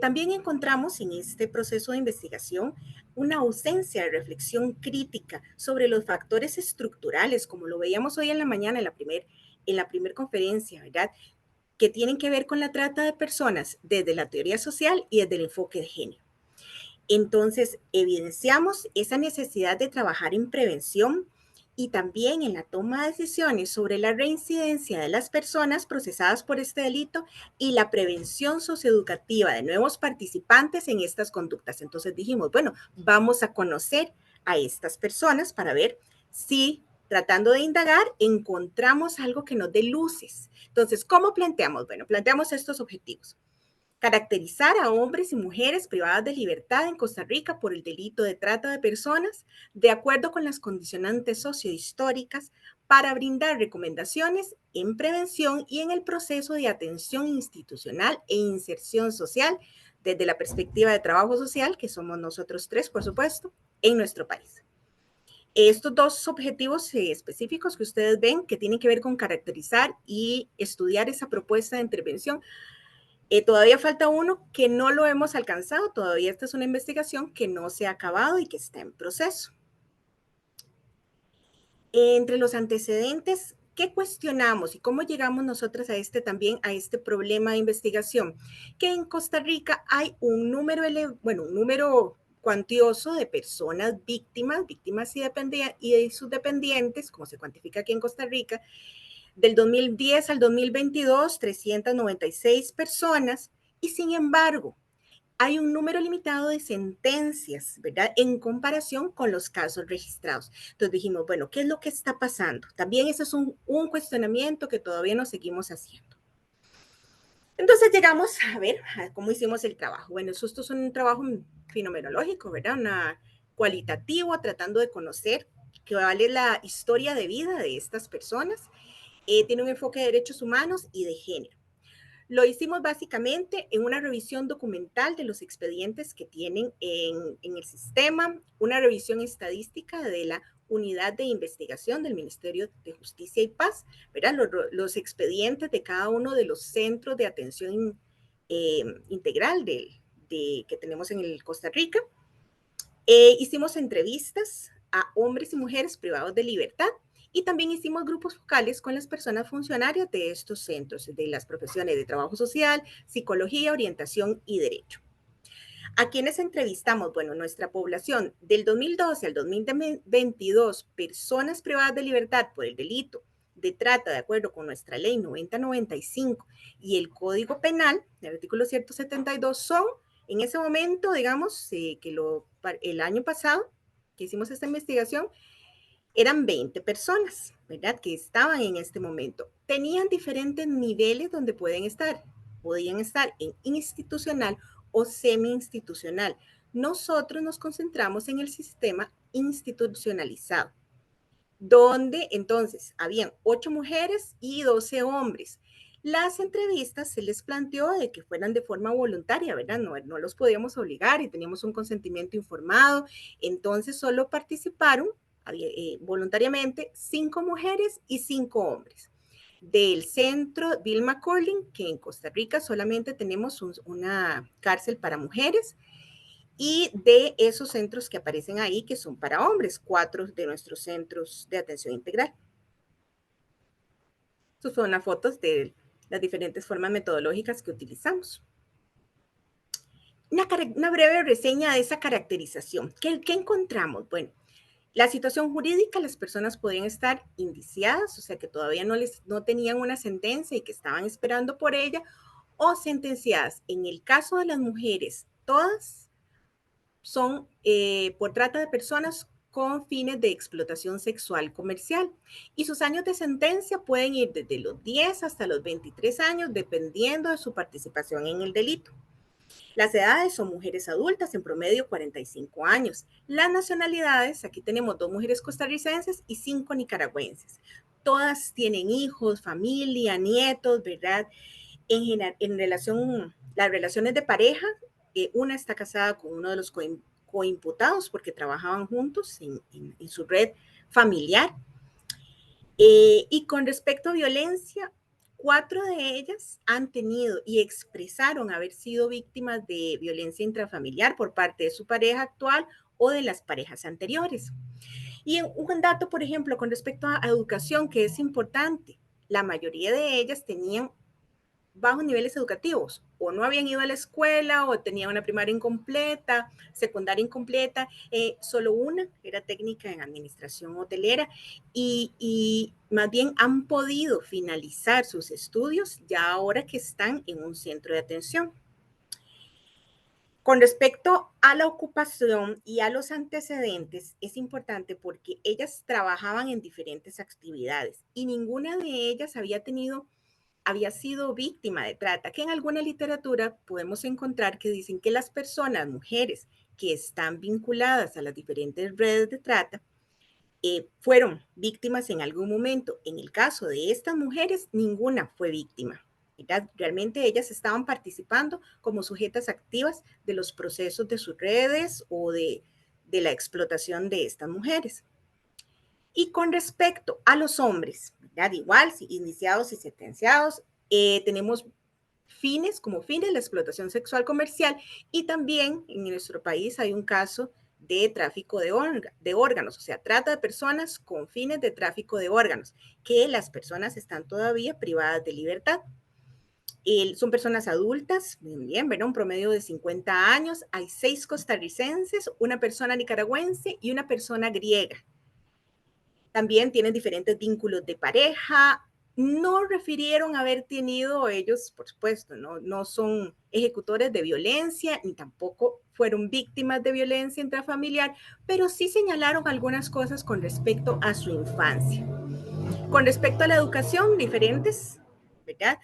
También encontramos en este proceso de investigación una ausencia de reflexión crítica sobre los factores estructurales, como lo veíamos hoy en la mañana en la primer conferencia, ¿verdad? Que tienen que ver con la trata de personas desde la teoría social y desde el enfoque de género. Entonces, evidenciamos esa necesidad de trabajar en prevención y también en la toma de decisiones sobre la reincidencia de las personas procesadas por este delito y la prevención socioeducativa de nuevos participantes en estas conductas. Entonces dijimos, bueno, vamos a conocer a estas personas para ver si, tratando de indagar, encontramos algo que nos dé luces. Entonces, ¿cómo planteamos? Bueno, planteamos estos objetivos. Caracterizar a hombres y mujeres privadas de libertad en Costa Rica por el delito de trata de personas de acuerdo con las condicionantes sociohistóricas para brindar recomendaciones en prevención y en el proceso de atención institucional e inserción social desde la perspectiva de trabajo social, que somos nosotros tres, por supuesto, en nuestro país. Estos dos objetivos específicos que ustedes ven que tienen que ver con caracterizar y estudiar esa propuesta de intervención. Todavía falta uno que no lo hemos alcanzado, todavía esta es una investigación que no se ha acabado y que está en proceso. Entre los antecedentes, ¿qué cuestionamos y cómo llegamos nosotros a este problema de investigación? Que en Costa Rica hay un número cuantioso de personas víctimas y de sus dependientes, como se cuantifica aquí en Costa Rica, del 2010 al 2022, 396 personas, y sin embargo, hay un número limitado de sentencias, ¿verdad? En comparación con los casos registrados. Entonces dijimos, bueno, ¿qué es lo que está pasando? También ese es un cuestionamiento que todavía nos seguimos haciendo. Entonces llegamos a ver cómo hicimos el trabajo. Bueno, esto es un trabajo fenomenológico, ¿verdad? Cualitativo, tratando de conocer cuál es la historia de vida de estas personas. Tiene un enfoque de derechos humanos y de género. Lo hicimos básicamente en una revisión documental de los expedientes que tienen en el sistema, una revisión estadística de la unidad de investigación del Ministerio de Justicia y Paz, ¿verdad? Los expedientes de cada uno de los centros de atención integral que tenemos en el Costa Rica. Hicimos entrevistas a hombres y mujeres privados de libertad y también hicimos grupos focales con las personas funcionarias de estos centros, de las profesiones de trabajo social, psicología, orientación y derecho. ¿A quiénes entrevistamos? Bueno, nuestra población del 2012 al 2022, personas privadas de libertad por el delito de trata, de acuerdo con nuestra ley 9095 y el Código Penal, el artículo 172, son en ese momento, digamos, el año pasado que hicimos esta investigación, eran 20 personas, ¿verdad? Que estaban en este momento. Tenían diferentes niveles donde podían estar en institucional o semi-institucional. Nosotros nos concentramos en el sistema institucionalizado, donde entonces habían 8 mujeres y 12 hombres. Las entrevistas se les planteó de que fueran de forma voluntaria, ¿verdad? No los podíamos obligar y teníamos un consentimiento informado. Entonces solo participaron voluntariamente 5 mujeres y 5 hombres. Del centro Bill McCorling, que en Costa Rica solamente tenemos una cárcel para mujeres, y de esos centros que aparecen ahí, que son para hombres, 4 de nuestros centros de atención integral. Estas son las fotos de las diferentes formas metodológicas que utilizamos. Una breve reseña de esa caracterización. ¿Qué encontramos? Bueno, la situación jurídica, las personas podían estar indiciadas, o sea que todavía no tenían una sentencia y que estaban esperando por ella, o sentenciadas. En el caso de las mujeres, todas son por trata de personas con fines de explotación sexual comercial. Y sus años de sentencia pueden ir desde los 10 hasta los 23 años, dependiendo de su participación en el delito. Las edades son mujeres adultas, en promedio 45 años. Las nacionalidades, aquí tenemos 2 mujeres costarricenses y 5 nicaragüenses. Todas tienen hijos, familia, nietos, ¿verdad? Las relaciones de pareja, una está casada con uno de los coimputados porque trabajaban juntos en su red familiar. Y con respecto a violencia, 4 de ellas han tenido y expresaron haber sido víctimas de violencia intrafamiliar por parte de su pareja actual o de las parejas anteriores. Y un dato, por ejemplo, con respecto a educación, que es importante, la mayoría de ellas tenían bajos niveles educativos, o no habían ido a la escuela, o tenían una primaria incompleta, secundaria incompleta, solo una era técnica en administración hotelera, y más bien han podido finalizar sus estudios ya ahora que están en un centro de atención. Con respecto a la ocupación y a los antecedentes, es importante porque ellas trabajaban en diferentes actividades y ninguna de ellas había sido víctima de trata, que en alguna literatura podemos encontrar que dicen que las personas, mujeres que están vinculadas a las diferentes redes de trata, fueron víctimas en algún momento. En el caso de estas mujeres, ninguna fue víctima. Realmente ellas estaban participando como sujetas activas de los procesos de sus redes o de la explotación de estas mujeres. Y con respecto a los hombres, ¿verdad? Igual, iniciados y sentenciados, tenemos como fines la explotación sexual comercial y también en nuestro país hay un caso de tráfico de órganos, o sea, trata de personas con fines de tráfico de órganos, que las personas están todavía privadas de libertad. Son personas adultas, bien, ¿verdad? Un promedio de 50 años, hay 6 costarricenses, una persona nicaragüense y una persona griega. También tienen diferentes vínculos de pareja. No refirieron haber tenido ellos, por supuesto, no son ejecutores de violencia, ni tampoco fueron víctimas de violencia intrafamiliar, pero sí señalaron algunas cosas con respecto a su infancia. Con respecto a la educación, diferentes, ¿verdad?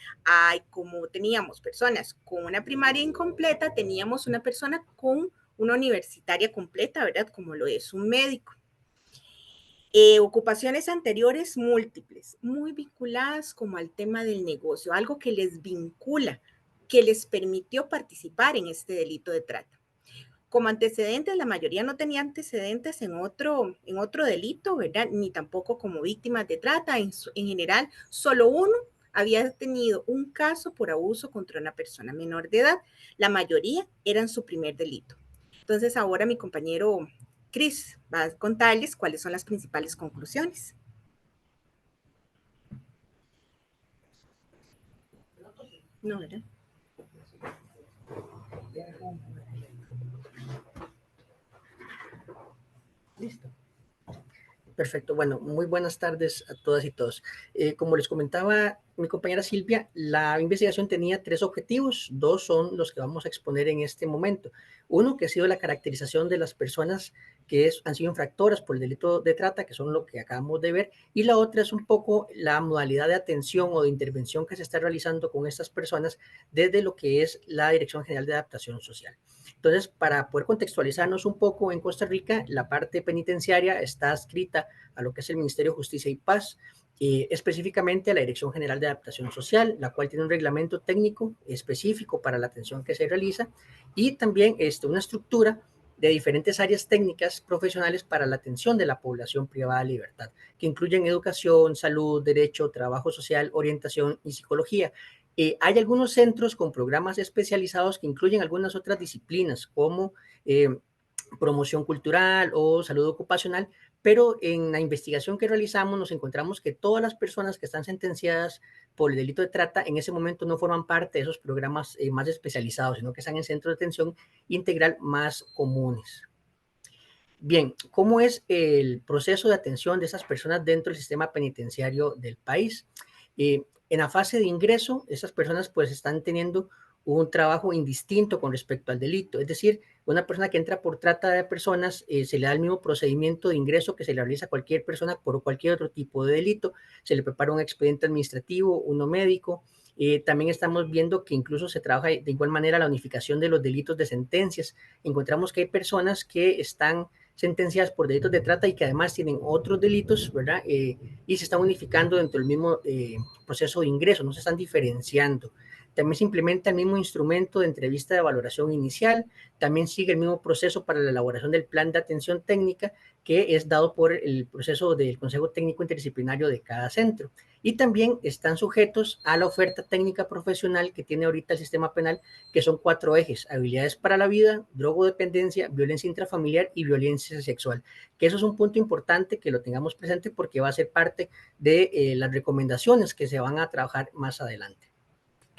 Como teníamos personas con una primaria incompleta, teníamos una persona con una universitaria completa, ¿verdad? Como lo es un médico. Ocupaciones anteriores múltiples, muy vinculadas como al tema del negocio, algo que les vincula, que les permitió participar en este delito de trata. Como antecedentes, la mayoría no tenía antecedentes en otro delito, ¿verdad? Ni tampoco como víctimas de trata. En general, solo uno había tenido un caso por abuso contra una persona menor de edad. La mayoría eran su primer delito. Entonces, ahora mi compañero Cris va a contarles cuáles son las principales conclusiones. No, ¿verdad? Listo. Perfecto. Bueno, muy buenas tardes a todas y todos. Como les comentaba mi compañera Silvia, la investigación tenía 3 objetivos. 2 son los que vamos a exponer en este momento. Uno, que ha sido la caracterización de las personas que han sido infractoras por el delito de trata, que son lo que acabamos de ver. Y la otra es un poco la modalidad de atención o de intervención que se está realizando con estas personas desde lo que es la Dirección General de Adaptación Social. Entonces, para poder contextualizarnos un poco, en Costa Rica, la parte penitenciaria está adscrita a lo que es el Ministerio de Justicia y Paz, específicamente a la Dirección General de Adaptación Social, la cual tiene un reglamento técnico específico para la atención que se realiza y también una estructura de diferentes áreas técnicas profesionales para la atención de la población privada de libertad, que incluyen educación, salud, derecho, trabajo social, orientación y psicología. Hay algunos centros con programas especializados que incluyen algunas otras disciplinas como promoción cultural o salud ocupacional, pero en la investigación que realizamos nos encontramos que todas las personas que están sentenciadas por el delito de trata en ese momento no forman parte de esos programas más especializados, sino que están en centros de atención integral más comunes. Bien, ¿cómo es el proceso de atención de esas personas dentro del sistema penitenciario del país? En la fase de ingreso, esas personas pues están teniendo un trabajo indistinto con respecto al delito, es decir, una persona que entra por trata de personas se le da el mismo procedimiento de ingreso que se le realiza a cualquier persona por cualquier otro tipo de delito, se le prepara un expediente administrativo, uno médico. También estamos viendo que incluso se trabaja de igual manera la unificación de los delitos de sentencias. Encontramos que hay personas que están sentenciadas por delitos de trata y que además tienen otros delitos, ¿verdad? Y se están unificando dentro del mismo proceso de ingreso, no se están diferenciando. También se implementa el mismo instrumento de entrevista de valoración inicial, también sigue el mismo proceso para la elaboración del plan de atención técnica que es dado por el proceso del Consejo Técnico Interdisciplinario de cada centro. Y también están sujetos a la oferta técnica profesional que tiene ahorita el sistema penal, que son 4 ejes: habilidades para la vida, drogodependencia, violencia intrafamiliar y violencia sexual. Que eso es un punto importante que lo tengamos presente porque va a ser parte de las recomendaciones que se van a trabajar más adelante.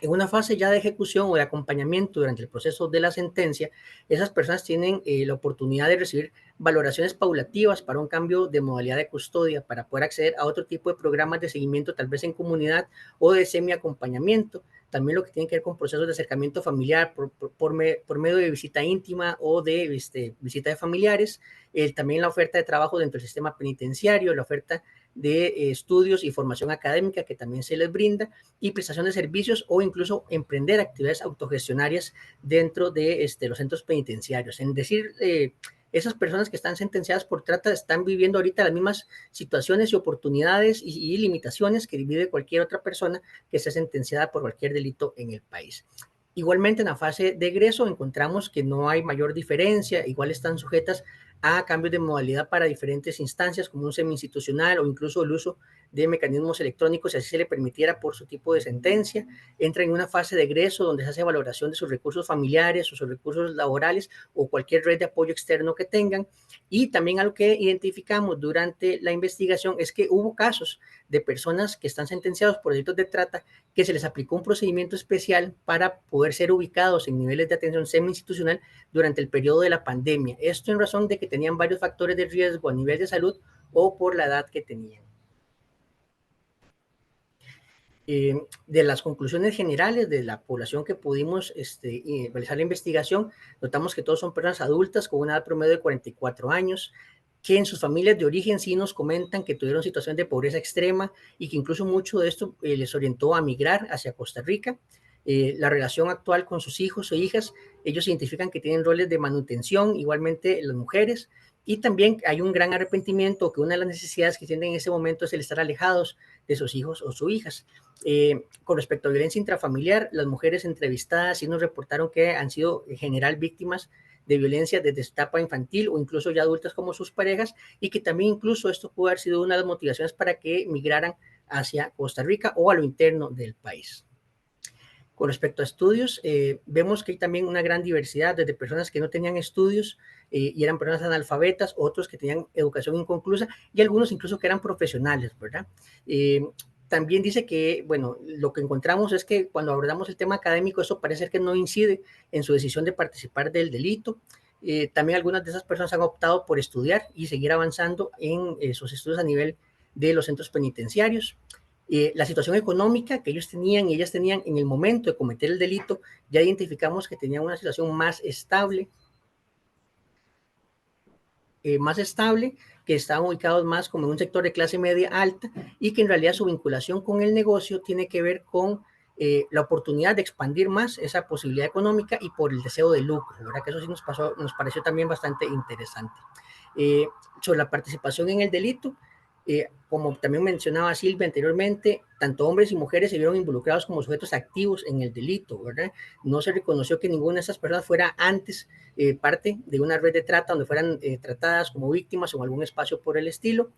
En una fase ya de ejecución o de acompañamiento durante el proceso de la sentencia, esas personas tienen la oportunidad de recibir valoraciones paulativas para un cambio de modalidad de custodia, para poder acceder a otro tipo de programas de seguimiento, tal vez en comunidad o de semi-acompañamiento. También lo que tiene que ver con procesos de acercamiento familiar por medio de visita íntima o de visita de familiares. También la oferta de trabajo dentro del sistema penitenciario, la oferta de estudios y formación académica que también se les brinda, y prestación de servicios o incluso emprender actividades autogestionarias dentro de los centros penitenciarios. Es decir, esas personas que están sentenciadas por trata están viviendo ahorita las mismas situaciones y oportunidades y limitaciones que vive cualquier otra persona que esté sentenciada por cualquier delito en el país. Igualmente, en la fase de egreso encontramos que no hay mayor diferencia, igual están sujetas a cambios de modalidad para diferentes instancias, como un semi-institucional o incluso el uso de mecanismos electrónicos, si así se le permitiera por su tipo de sentencia. Entra en una fase de egreso donde se hace valoración de sus recursos familiares o sus recursos laborales o cualquier red de apoyo externo que tengan. Y también algo que identificamos durante la investigación es que hubo casos de personas que están sentenciados por delitos de trata que se les aplicó un procedimiento especial para poder ser ubicados en niveles de atención semi-institucional durante el periodo de la pandemia. Esto en razón de que tenían varios factores de riesgo a nivel de salud o por la edad que tenían. De las conclusiones generales de la población que pudimos realizar la investigación, notamos que todos son personas adultas con una edad promedio de 44 años, que en sus familias de origen sí nos comentan que tuvieron situaciones de pobreza extrema y que incluso mucho de esto les orientó a migrar hacia Costa Rica. La relación actual con sus hijos o hijas, ellos identifican que tienen roles de manutención, igualmente las mujeres, y también hay un gran arrepentimiento, que una de las necesidades que tienen en ese momento es el estar alejados de sus hijos o sus hijas. Con respecto a violencia intrafamiliar, las mujeres entrevistadas sí nos reportaron que han sido en general víctimas de violencia desde su etapa infantil o incluso ya adultas como sus parejas, y que también incluso esto pudo haber sido una de las motivaciones para que migraran hacia Costa Rica o a lo interno del país. Con respecto a estudios, vemos que hay también una gran diversidad, desde personas que no tenían estudios y eran personas analfabetas, otros que tenían educación inconclusa y algunos incluso que eran profesionales, ¿verdad? También dice que, bueno, lo que encontramos es que cuando abordamos el tema académico, eso parece que no incide en su decisión de participar del delito. También algunas de esas personas han optado por estudiar y seguir avanzando en sus estudios a nivel de los centros penitenciarios. La situación económica que ellos tenían y ellas tenían en el momento de cometer el delito, ya identificamos que tenían una situación más estable, que estaban ubicados más como en un sector de clase media alta y que en realidad su vinculación con el negocio tiene que ver con la oportunidad de expandir más esa posibilidad económica y por el deseo de lucro, ¿verdad? Que eso sí nos pareció también bastante interesante. Sobre la participación en el delito, como también mencionaba Silvia anteriormente, tanto hombres y mujeres se vieron involucrados como sujetos activos en el delito, ¿verdad? No se reconoció que ninguna de esas personas fuera antes parte de una red de trata donde fueran tratadas como víctimas o en algún espacio por el estilo.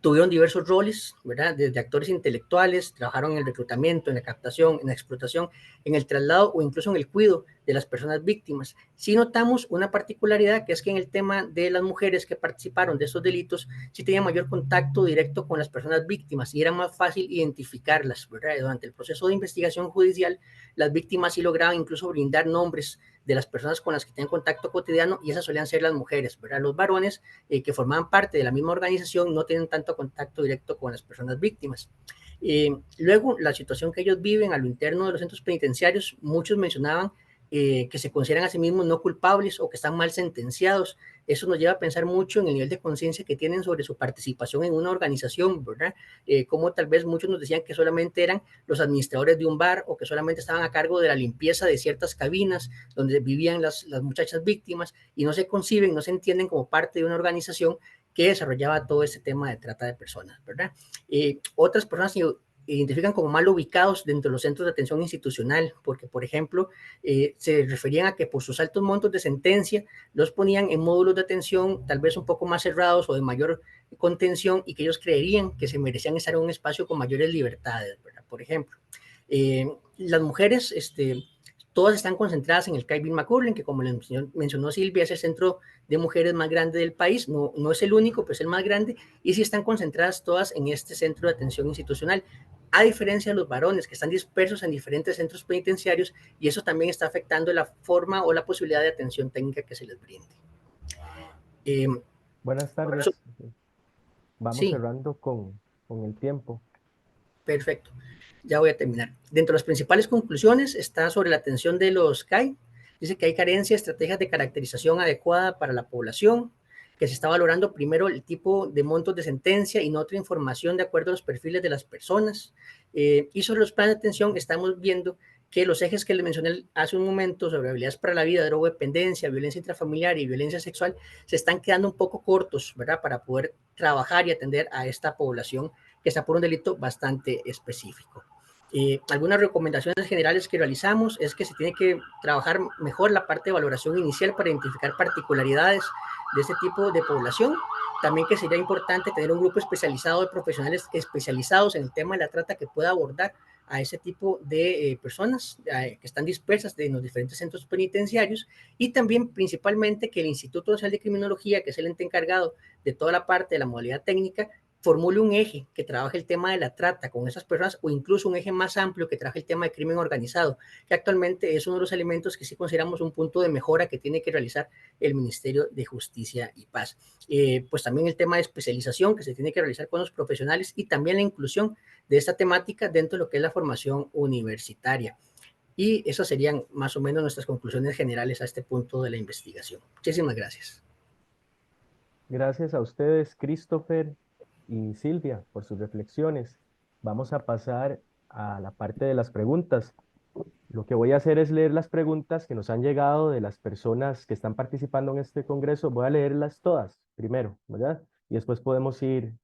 tuvieron diversos roles, ¿verdad? Desde actores intelectuales, trabajaron en el reclutamiento, en la captación, en la explotación, en el traslado o incluso en el cuidado de las personas víctimas. Sí notamos una particularidad, que es que en el tema de las mujeres que participaron de estos delitos, sí tenían mayor contacto directo con las personas víctimas y era más fácil identificarlas, ¿verdad? Durante el proceso de investigación judicial, las víctimas sí lograban incluso brindar nombres de las personas con las que tenían contacto cotidiano, y esas solían ser las mujeres, ¿verdad? Los varones que formaban parte de la misma organización no tienen tanto contacto directo con las personas víctimas. Luego, la situación que ellos viven a lo interno de los centros penitenciarios, muchos mencionaban que se consideran a sí mismos no culpables o que están mal sentenciados. Eso nos lleva a pensar mucho en el nivel de conciencia que tienen sobre su participación en una organización, ¿verdad? Como tal vez muchos nos decían que solamente eran los administradores de un bar o que solamente estaban a cargo de la limpieza de ciertas cabinas donde vivían las muchachas víctimas, y no se conciben, no se entienden como parte de una organización que desarrollaba todo ese tema de trata de personas, ¿verdad? Otras personas se identifican como mal ubicados dentro de los centros de atención institucional, porque, por ejemplo, se referían a que por sus altos montos de sentencia los ponían en módulos de atención tal vez un poco más cerrados o de mayor contención, y que ellos creerían que se merecían estar en un espacio con mayores libertades, ¿verdad? Por ejemplo, las mujeres, todas están concentradas en el CAI Bill McCurlin, que como le mencionó Silvia, es el centro de mujeres más grande del país, no es el único, pero es el más grande, y sí están concentradas todas en este centro de atención institucional, a diferencia de los varones, que están dispersos en diferentes centros penitenciarios, y eso también está afectando la forma o la posibilidad de atención técnica que se les brinde. Buenas tardes. Vamos Sí. cerrando con el tiempo. Perfecto, ya voy a terminar. Dentro de las principales conclusiones está sobre la atención de los CAI. Dice que hay carencia de estrategias de caracterización adecuada para la población, que se está valorando primero el tipo de montos de sentencia y no otra información de acuerdo a los perfiles de las personas. Y sobre los planes de atención estamos viendo que los ejes que les mencioné hace un momento sobre habilidades para la vida, drogodependencia, violencia intrafamiliar y violencia sexual se están quedando un poco cortos, ¿verdad? Para poder trabajar y atender a esta población que está por un delito bastante específico. Algunas recomendaciones generales que realizamos es que se tiene que trabajar mejor la parte de valoración inicial para identificar particularidades de este tipo de población. También que sería importante tener un grupo especializado de profesionales especializados en el tema de la trata que pueda abordar a ese tipo de personas que están dispersas en los diferentes centros penitenciarios, y también principalmente que el Instituto Nacional de Criminología, que es el ente encargado de toda la parte de la modalidad técnica, formule un eje que trabaje el tema de la trata con esas personas, o incluso un eje más amplio que trabaje el tema de crimen organizado, que actualmente es uno de los elementos que sí consideramos un punto de mejora que tiene que realizar el Ministerio de Justicia y Paz. Pues también el tema de especialización que se tiene que realizar con los profesionales, y también la inclusión de esta temática dentro de lo que es la formación universitaria. Y esas serían más o menos nuestras conclusiones generales a este punto de la investigación. Muchísimas gracias. Gracias a ustedes, Christopher y Silvia, por sus reflexiones. Vamos a pasar a la parte de las preguntas. Lo que voy a hacer es leer las preguntas que nos han llegado de las personas que están participando en este congreso. Voy a leerlas todas primero, ¿verdad? Y después podemos ir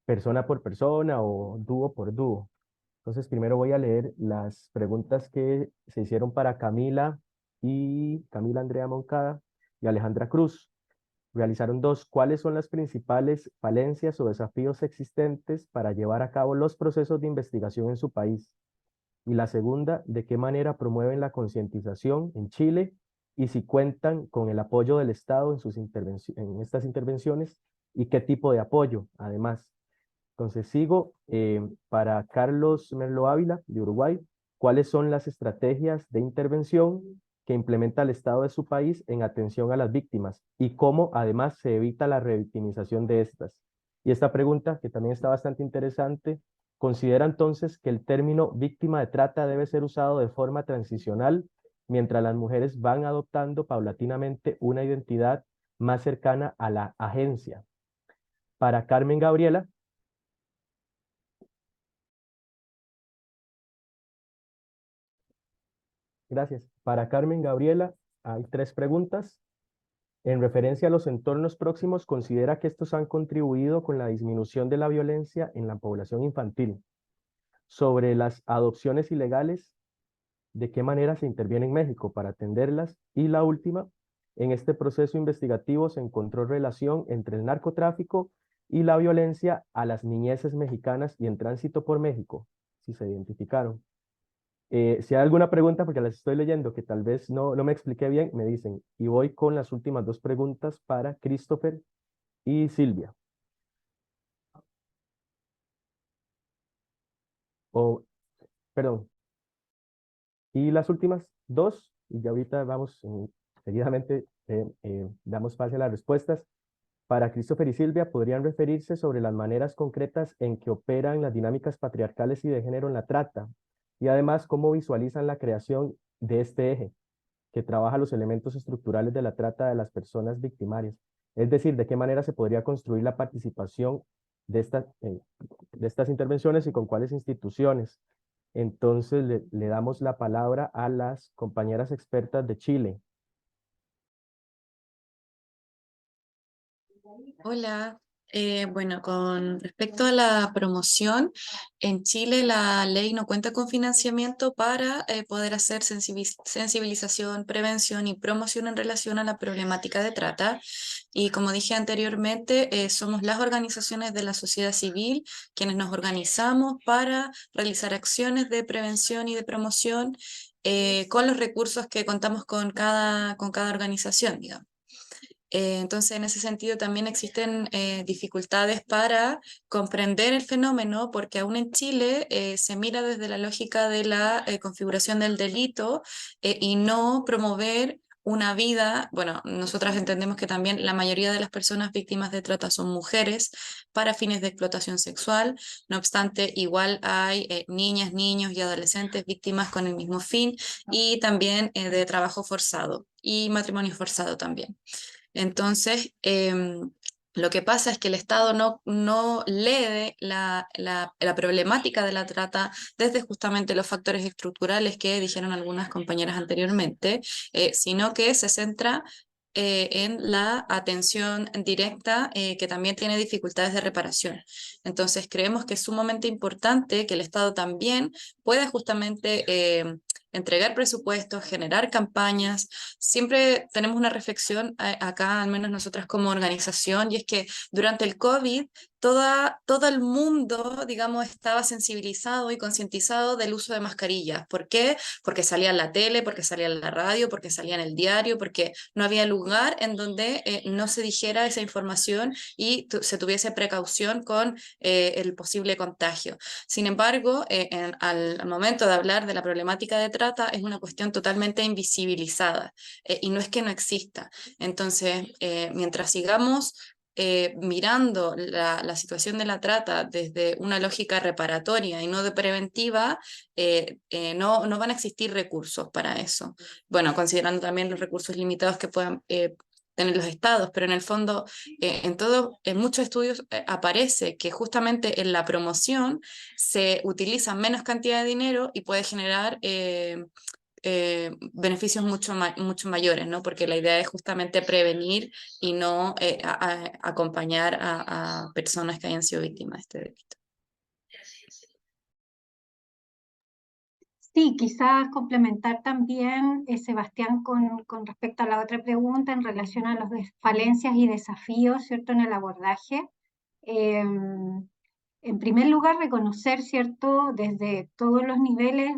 persona por persona o dúo por dúo. Entonces, primero voy a leer las preguntas que se hicieron para Camila Andrea Moncada y Alejandra Cruz. Realizaron dos. ¿Cuáles son las principales falencias o desafíos existentes para llevar a cabo los procesos de investigación en su país? Y la segunda, ¿de qué manera promueven la concientización en Chile y si cuentan con el apoyo del Estado en estas intervenciones y qué tipo de apoyo, además? Entonces sigo para Carlos Merlo Ávila, de Uruguay. ¿Cuáles son las estrategias de intervención que implementa el Estado de su país en atención a las víctimas y cómo además se evita la revictimización de estas? Y esta pregunta, que también está bastante interesante, considera entonces que el término víctima de trata debe ser usado de forma transicional mientras las mujeres van adoptando paulatinamente una identidad más cercana a la agencia. Para Carmen Gabriela, gracias. Para Carmen Gabriela, hay tres preguntas. En referencia a los entornos próximos, ¿considera que estos han contribuido con la disminución de la violencia en la población infantil? Sobre las adopciones ilegales, ¿de qué manera se interviene en México para atenderlas? Y la última, en este proceso investigativo se encontró relación entre el narcotráfico y la violencia a las niñeces mexicanas y en tránsito por México, si se identificaron. Si hay alguna pregunta, porque las estoy leyendo, que tal vez no me expliqué bien, me dicen. Y voy con las últimas dos preguntas para Christopher y Silvia. Perdón. Y las últimas dos, y ya ahorita vamos seguidamente, damos paso a las respuestas. Para Christopher y Silvia, ¿podrían referirse sobre las maneras concretas en que operan las dinámicas patriarcales y de género en la trata? Y además, ¿cómo visualizan la creación de este eje que trabaja los elementos estructurales de la trata de las personas victimarias? Es decir, ¿de qué manera se podría construir la participación de estas intervenciones y con cuáles instituciones? Entonces, le damos la palabra a las compañeras expertas de Chile. Hola, bueno, con respecto a la promoción, en Chile la ley no cuenta con financiamiento para poder hacer sensibilización, prevención y promoción en relación a la problemática de trata. Y como dije anteriormente, somos las organizaciones de la sociedad civil quienes nos organizamos para realizar acciones de prevención y de promoción con los recursos que contamos con cada organización, digamos. Entonces, en ese sentido, también existen dificultades para comprender el fenómeno, porque aún en Chile se mira desde la lógica de la configuración del delito y no promover una vida. Bueno, nosotras entendemos que también la mayoría de las personas víctimas de trata son mujeres para fines de explotación sexual. No obstante, igual hay niñas, niños y adolescentes víctimas con el mismo fin, y también de trabajo forzado y matrimonio forzado también. Entonces, lo que pasa es que el Estado no lee la problemática de la trata desde justamente los factores estructurales que dijeron algunas compañeras anteriormente, sino que se centra en la atención directa, que también tiene dificultades de reparación. Entonces, creemos que es sumamente importante que el Estado también pueda justamente entregar presupuestos, generar campañas. Siempre tenemos una reflexión acá, al menos nosotras como organización, y es que durante el COVID todo el mundo, digamos, estaba sensibilizado y concientizado del uso de mascarillas. ¿Por qué? Porque salía en la tele, porque salía en la radio, porque salía en el diario, porque no había lugar en donde no se dijera esa información y se tuviese precaución con el posible contagio. Sin embargo, al momento de hablar de la problemática de trata, es una cuestión totalmente invisibilizada, y no es que no exista. Entonces, mientras sigamos mirando la situación de la trata desde una lógica reparatoria y no de preventiva, no van a existir recursos para eso. Bueno, considerando también los recursos limitados que puedan tener los estados, pero en el fondo, en muchos estudios aparece que justamente en la promoción se utiliza menos cantidad de dinero y puede generar beneficios mucho mayores, ¿no? Porque la idea es justamente prevenir y no acompañar a personas que hayan sido víctimas de este delito. Sí, quizás complementar también, Sebastián, con respecto a la otra pregunta en relación a las falencias y desafíos, ¿cierto?, en el abordaje. En primer lugar, reconocer, ¿cierto?, desde todos los niveles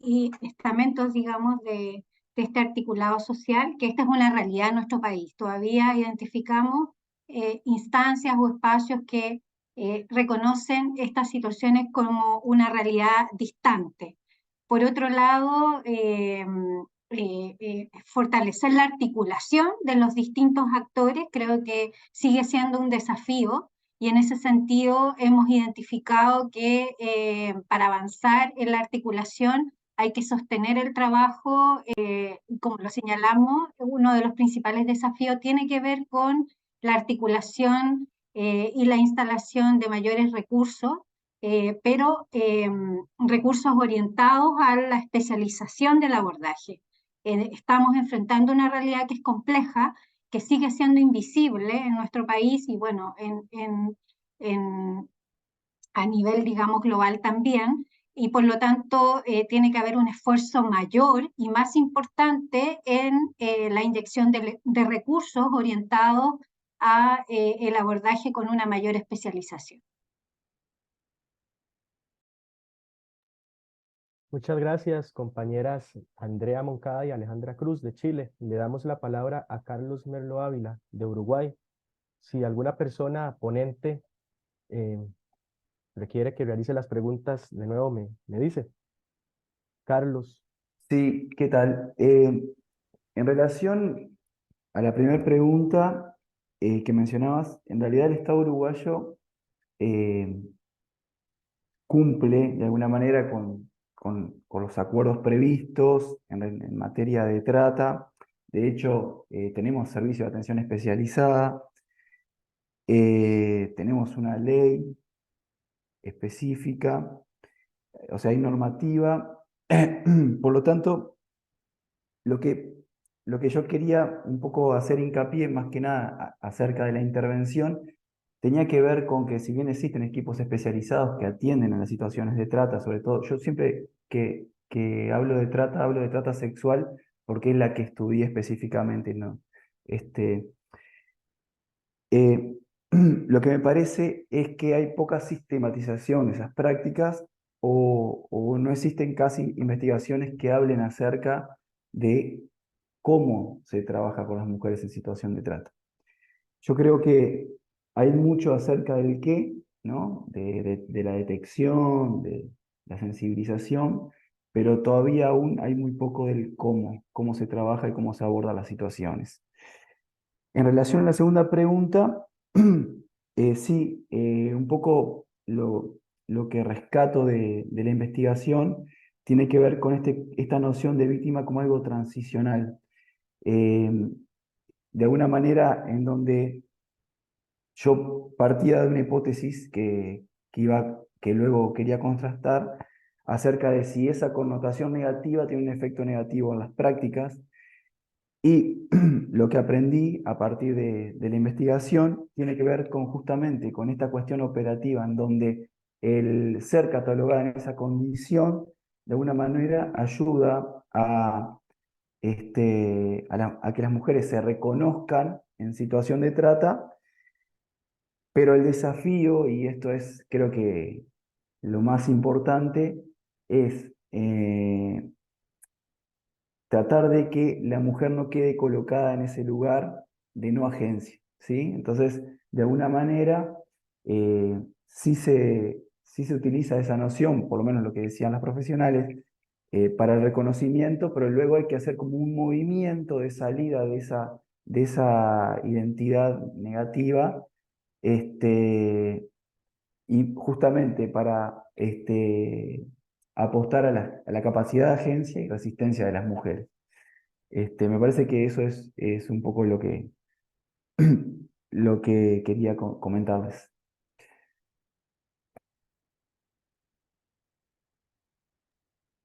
y estamentos, digamos, de este articulado social, que esta es una realidad en nuestro país. Todavía identificamos instancias o espacios que reconocen estas situaciones como una realidad distante. Por otro lado, fortalecer la articulación de los distintos actores creo que sigue siendo un desafío, y en ese sentido hemos identificado que para avanzar en la articulación hay que sostener el trabajo, como lo señalamos, uno de los principales desafíos tiene que ver con la articulación y la instalación de mayores recursos, pero recursos orientados a la especialización del abordaje. Estamos enfrentando una realidad que es compleja, que sigue siendo invisible en nuestro país y bueno, a nivel, digamos, global también, y por lo tanto tiene que haber un esfuerzo mayor y más importante en la inyección de recursos orientados a el abordaje con una mayor especialización. Muchas gracias, compañeras Andrea Moncada y Alejandra Cruz de Chile. Le damos la palabra a Carlos Merlo Ávila de Uruguay. Si alguna persona ponente requiere que realice las preguntas, de nuevo me dice. Carlos. Sí, ¿qué tal? En relación a la primera pregunta que mencionabas, en realidad el Estado uruguayo cumple de alguna manera con los acuerdos previstos en materia de trata. De hecho, tenemos servicio de atención especializada, tenemos una ley específica, o sea, hay normativa. Por lo tanto, lo que yo quería un poco hacer hincapié, más que nada acerca de la intervención, tenía que ver con que si bien existen equipos especializados que atienden a las situaciones de trata, sobre todo, yo siempre que hablo de trata sexual, porque es la que estudié específicamente, ¿no? Lo que me parece es que hay poca sistematización de esas prácticas o no existen casi investigaciones que hablen acerca de cómo se trabaja con las mujeres en situación de trata. Yo creo que hay mucho acerca del qué, ¿no? De la detección, de la sensibilización, pero todavía aún hay muy poco del cómo se trabaja y cómo se abordan las situaciones. En relación a la segunda pregunta, sí, un poco lo que rescato de la investigación tiene que ver con esta noción de víctima como algo transicional. De alguna manera en donde yo partía de una hipótesis que luego quería contrastar acerca de si esa connotación negativa tiene un efecto negativo en las prácticas. Y lo que aprendí a partir de la investigación tiene que ver justamente con esta cuestión operativa, en donde el ser catalogada en esa condición, de alguna manera, ayuda a que las mujeres se reconozcan en situación de trata, pero el desafío, y esto es creo que lo más importante, es tratar de que la mujer no quede colocada en ese lugar de no agencia, ¿sí? Entonces, de alguna manera, sí se utiliza esa noción, por lo menos lo que decían las profesionales, para el reconocimiento, pero luego hay que hacer como un movimiento de salida de esa identidad negativa, y justamente para apostar a la capacidad de agencia y resistencia de las mujeres. Me parece que eso es un poco lo que quería comentarles.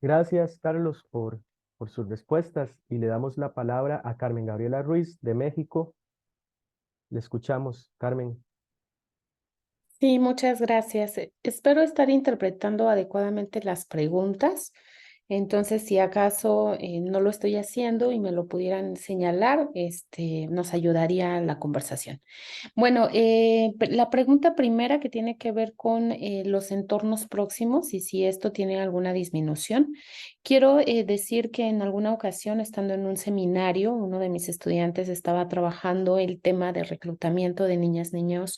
Gracias, Carlos, por sus respuestas y le damos la palabra a Carmen Gabriela Ruiz de México. Le escuchamos, Carmen. Sí, muchas gracias. Espero estar interpretando adecuadamente las preguntas. Entonces, si acaso no lo estoy haciendo y me lo pudieran señalar, nos ayudaría la conversación. Bueno, la pregunta primera que tiene que ver con los entornos próximos y si esto tiene alguna disminución. Quiero decir que en alguna ocasión, estando en un seminario, uno de mis estudiantes estaba trabajando el tema de reclutamiento de niñas, niños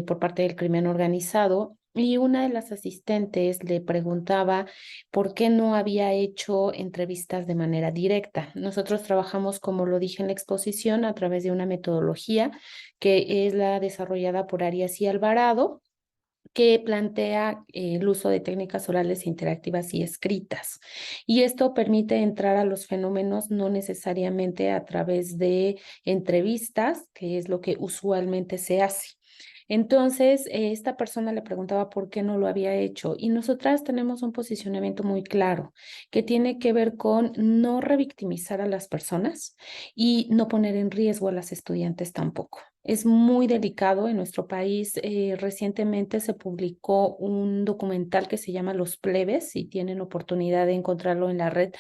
por parte del crimen organizado. Y una de las asistentes le preguntaba por qué no había hecho entrevistas de manera directa. Nosotros trabajamos, como lo dije en la exposición, a través de una metodología que es la desarrollada por Arias y Alvarado, que plantea el uso de técnicas orales interactivas y escritas. Y esto permite entrar a los fenómenos no necesariamente a través de entrevistas, que es lo que usualmente se hace. Entonces, esta persona le preguntaba por qué no lo había hecho y nosotras tenemos un posicionamiento muy claro que tiene que ver con no revictimizar a las personas y no poner en riesgo a las estudiantes tampoco. Es muy delicado en nuestro país. Recientemente se publicó un documental que se llama Los Plebes, si tienen oportunidad de encontrarlo en la red.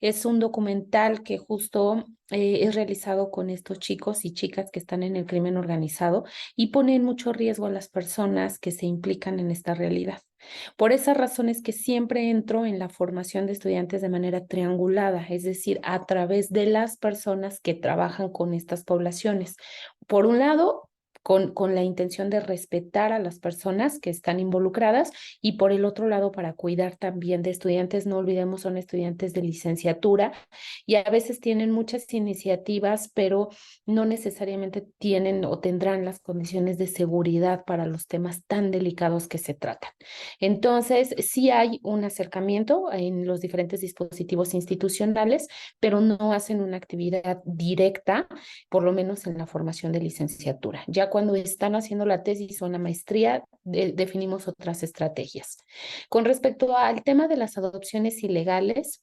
Es un documental que justo es realizado con estos chicos y chicas que están en el crimen organizado y pone en mucho riesgo a las personas que se implican en esta realidad. Por esas razones que siempre entro en la formación de estudiantes de manera triangulada, es decir, a través de las personas que trabajan con estas poblaciones. Por un lado, con la intención de respetar a las personas que están involucradas y por el otro lado para cuidar también de estudiantes, no olvidemos, son estudiantes de licenciatura y a veces tienen muchas iniciativas, pero no necesariamente tienen o tendrán las condiciones de seguridad para los temas tan delicados que se tratan. Entonces, sí hay un acercamiento en los diferentes dispositivos institucionales, pero no hacen una actividad directa, por lo menos en la formación de licenciatura. Ya cuando están haciendo la tesis o la maestría, definimos otras estrategias. Con respecto al tema de las adopciones ilegales,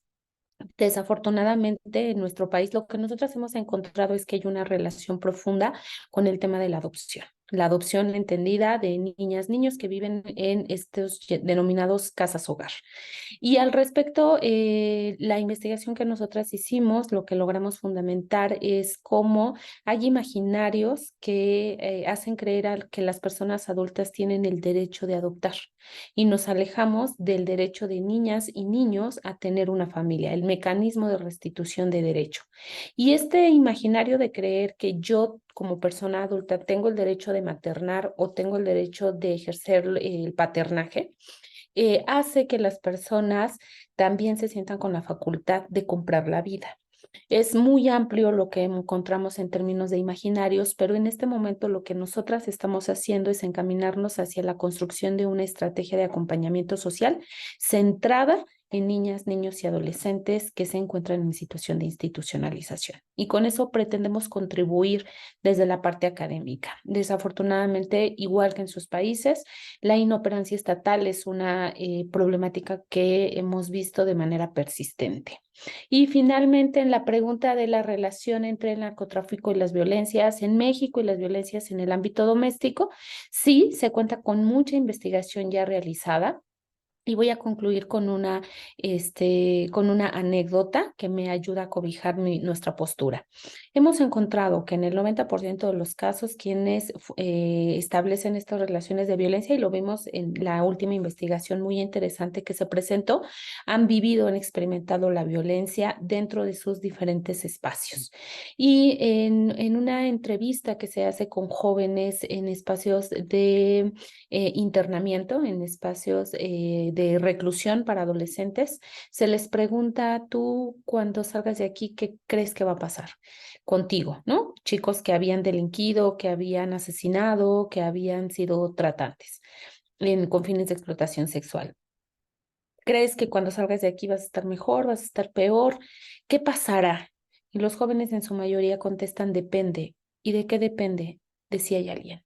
desafortunadamente en nuestro país lo que nosotros hemos encontrado es que hay una relación profunda con el tema de la adopción. La adopción entendida de niñas, niños que viven en estos denominados casas hogar. Y al respecto, la investigación que nosotras hicimos, lo que logramos fundamentar es cómo hay imaginarios que hacen creer que las personas adultas tienen el derecho de adoptar y nos alejamos del derecho de niñas y niños a tener una familia, el mecanismo de restitución de derecho. Y este imaginario de creer que yo como persona adulta tengo el derecho de maternar o tengo el derecho de ejercer el paternaje, hace que las personas también se sientan con la facultad de comprar la vida. Es muy amplio lo que encontramos en términos de imaginarios, pero en este momento lo que nosotras estamos haciendo es encaminarnos hacia la construcción de una estrategia de acompañamiento social centrada en niñas, niños y adolescentes que se encuentran en situación de institucionalización. Y con eso pretendemos contribuir desde la parte académica. Desafortunadamente, igual que en sus países, la inoperancia estatal es una problemática que hemos visto de manera persistente. Y finalmente, en la pregunta de la relación entre el narcotráfico y las violencias en México y las violencias en el ámbito doméstico, sí se cuenta con mucha investigación ya realizada. Y voy a concluir con una anécdota que me ayuda a cobijar nuestra postura. Hemos encontrado que en el 90% de los casos quienes establecen estas relaciones de violencia, y lo vimos en la última investigación muy interesante que se presentó, han vivido, han experimentado la violencia dentro de sus diferentes espacios. Y en una entrevista que se hace con jóvenes en espacios de internamiento, en espacios de reclusión para adolescentes, se les pregunta, tú cuando salgas de aquí, ¿qué crees que va a pasar contigo? ¿No? Chicos que habían delinquido, que habían asesinado, que habían sido tratantes con fines de explotación sexual. ¿Crees que cuando salgas de aquí vas a estar mejor, vas a estar peor? ¿Qué pasará? Y los jóvenes en su mayoría contestan, depende. ¿Y de qué depende? De si hay alguien.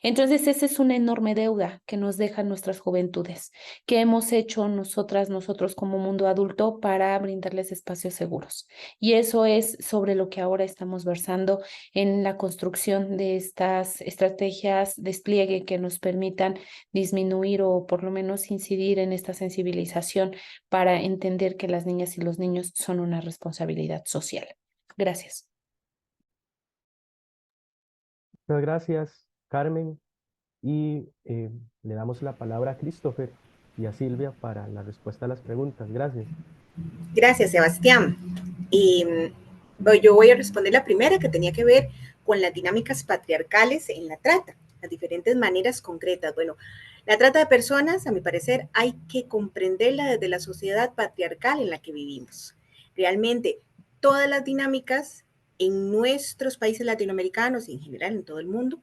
Entonces, esa es una enorme deuda que nos dejan nuestras juventudes, que hemos hecho nosotros como mundo adulto para brindarles espacios seguros. Y eso es sobre lo que ahora estamos versando en la construcción de estas estrategias de despliegue que nos permitan disminuir o por lo menos incidir en esta sensibilización para entender que las niñas y los niños son una responsabilidad social. Gracias. Muchas gracias, Carmen. Y le damos la palabra a Christopher y a Silvia para la respuesta a las preguntas. Gracias. Gracias, Sebastián. Y yo voy a responder la primera, que tenía que ver con las dinámicas patriarcales en la trata, las diferentes maneras concretas. Bueno, la trata de personas, a mi parecer, hay que comprenderla desde la sociedad patriarcal en la que vivimos. Realmente, todas las dinámicas en nuestros países latinoamericanos y en general en todo el mundo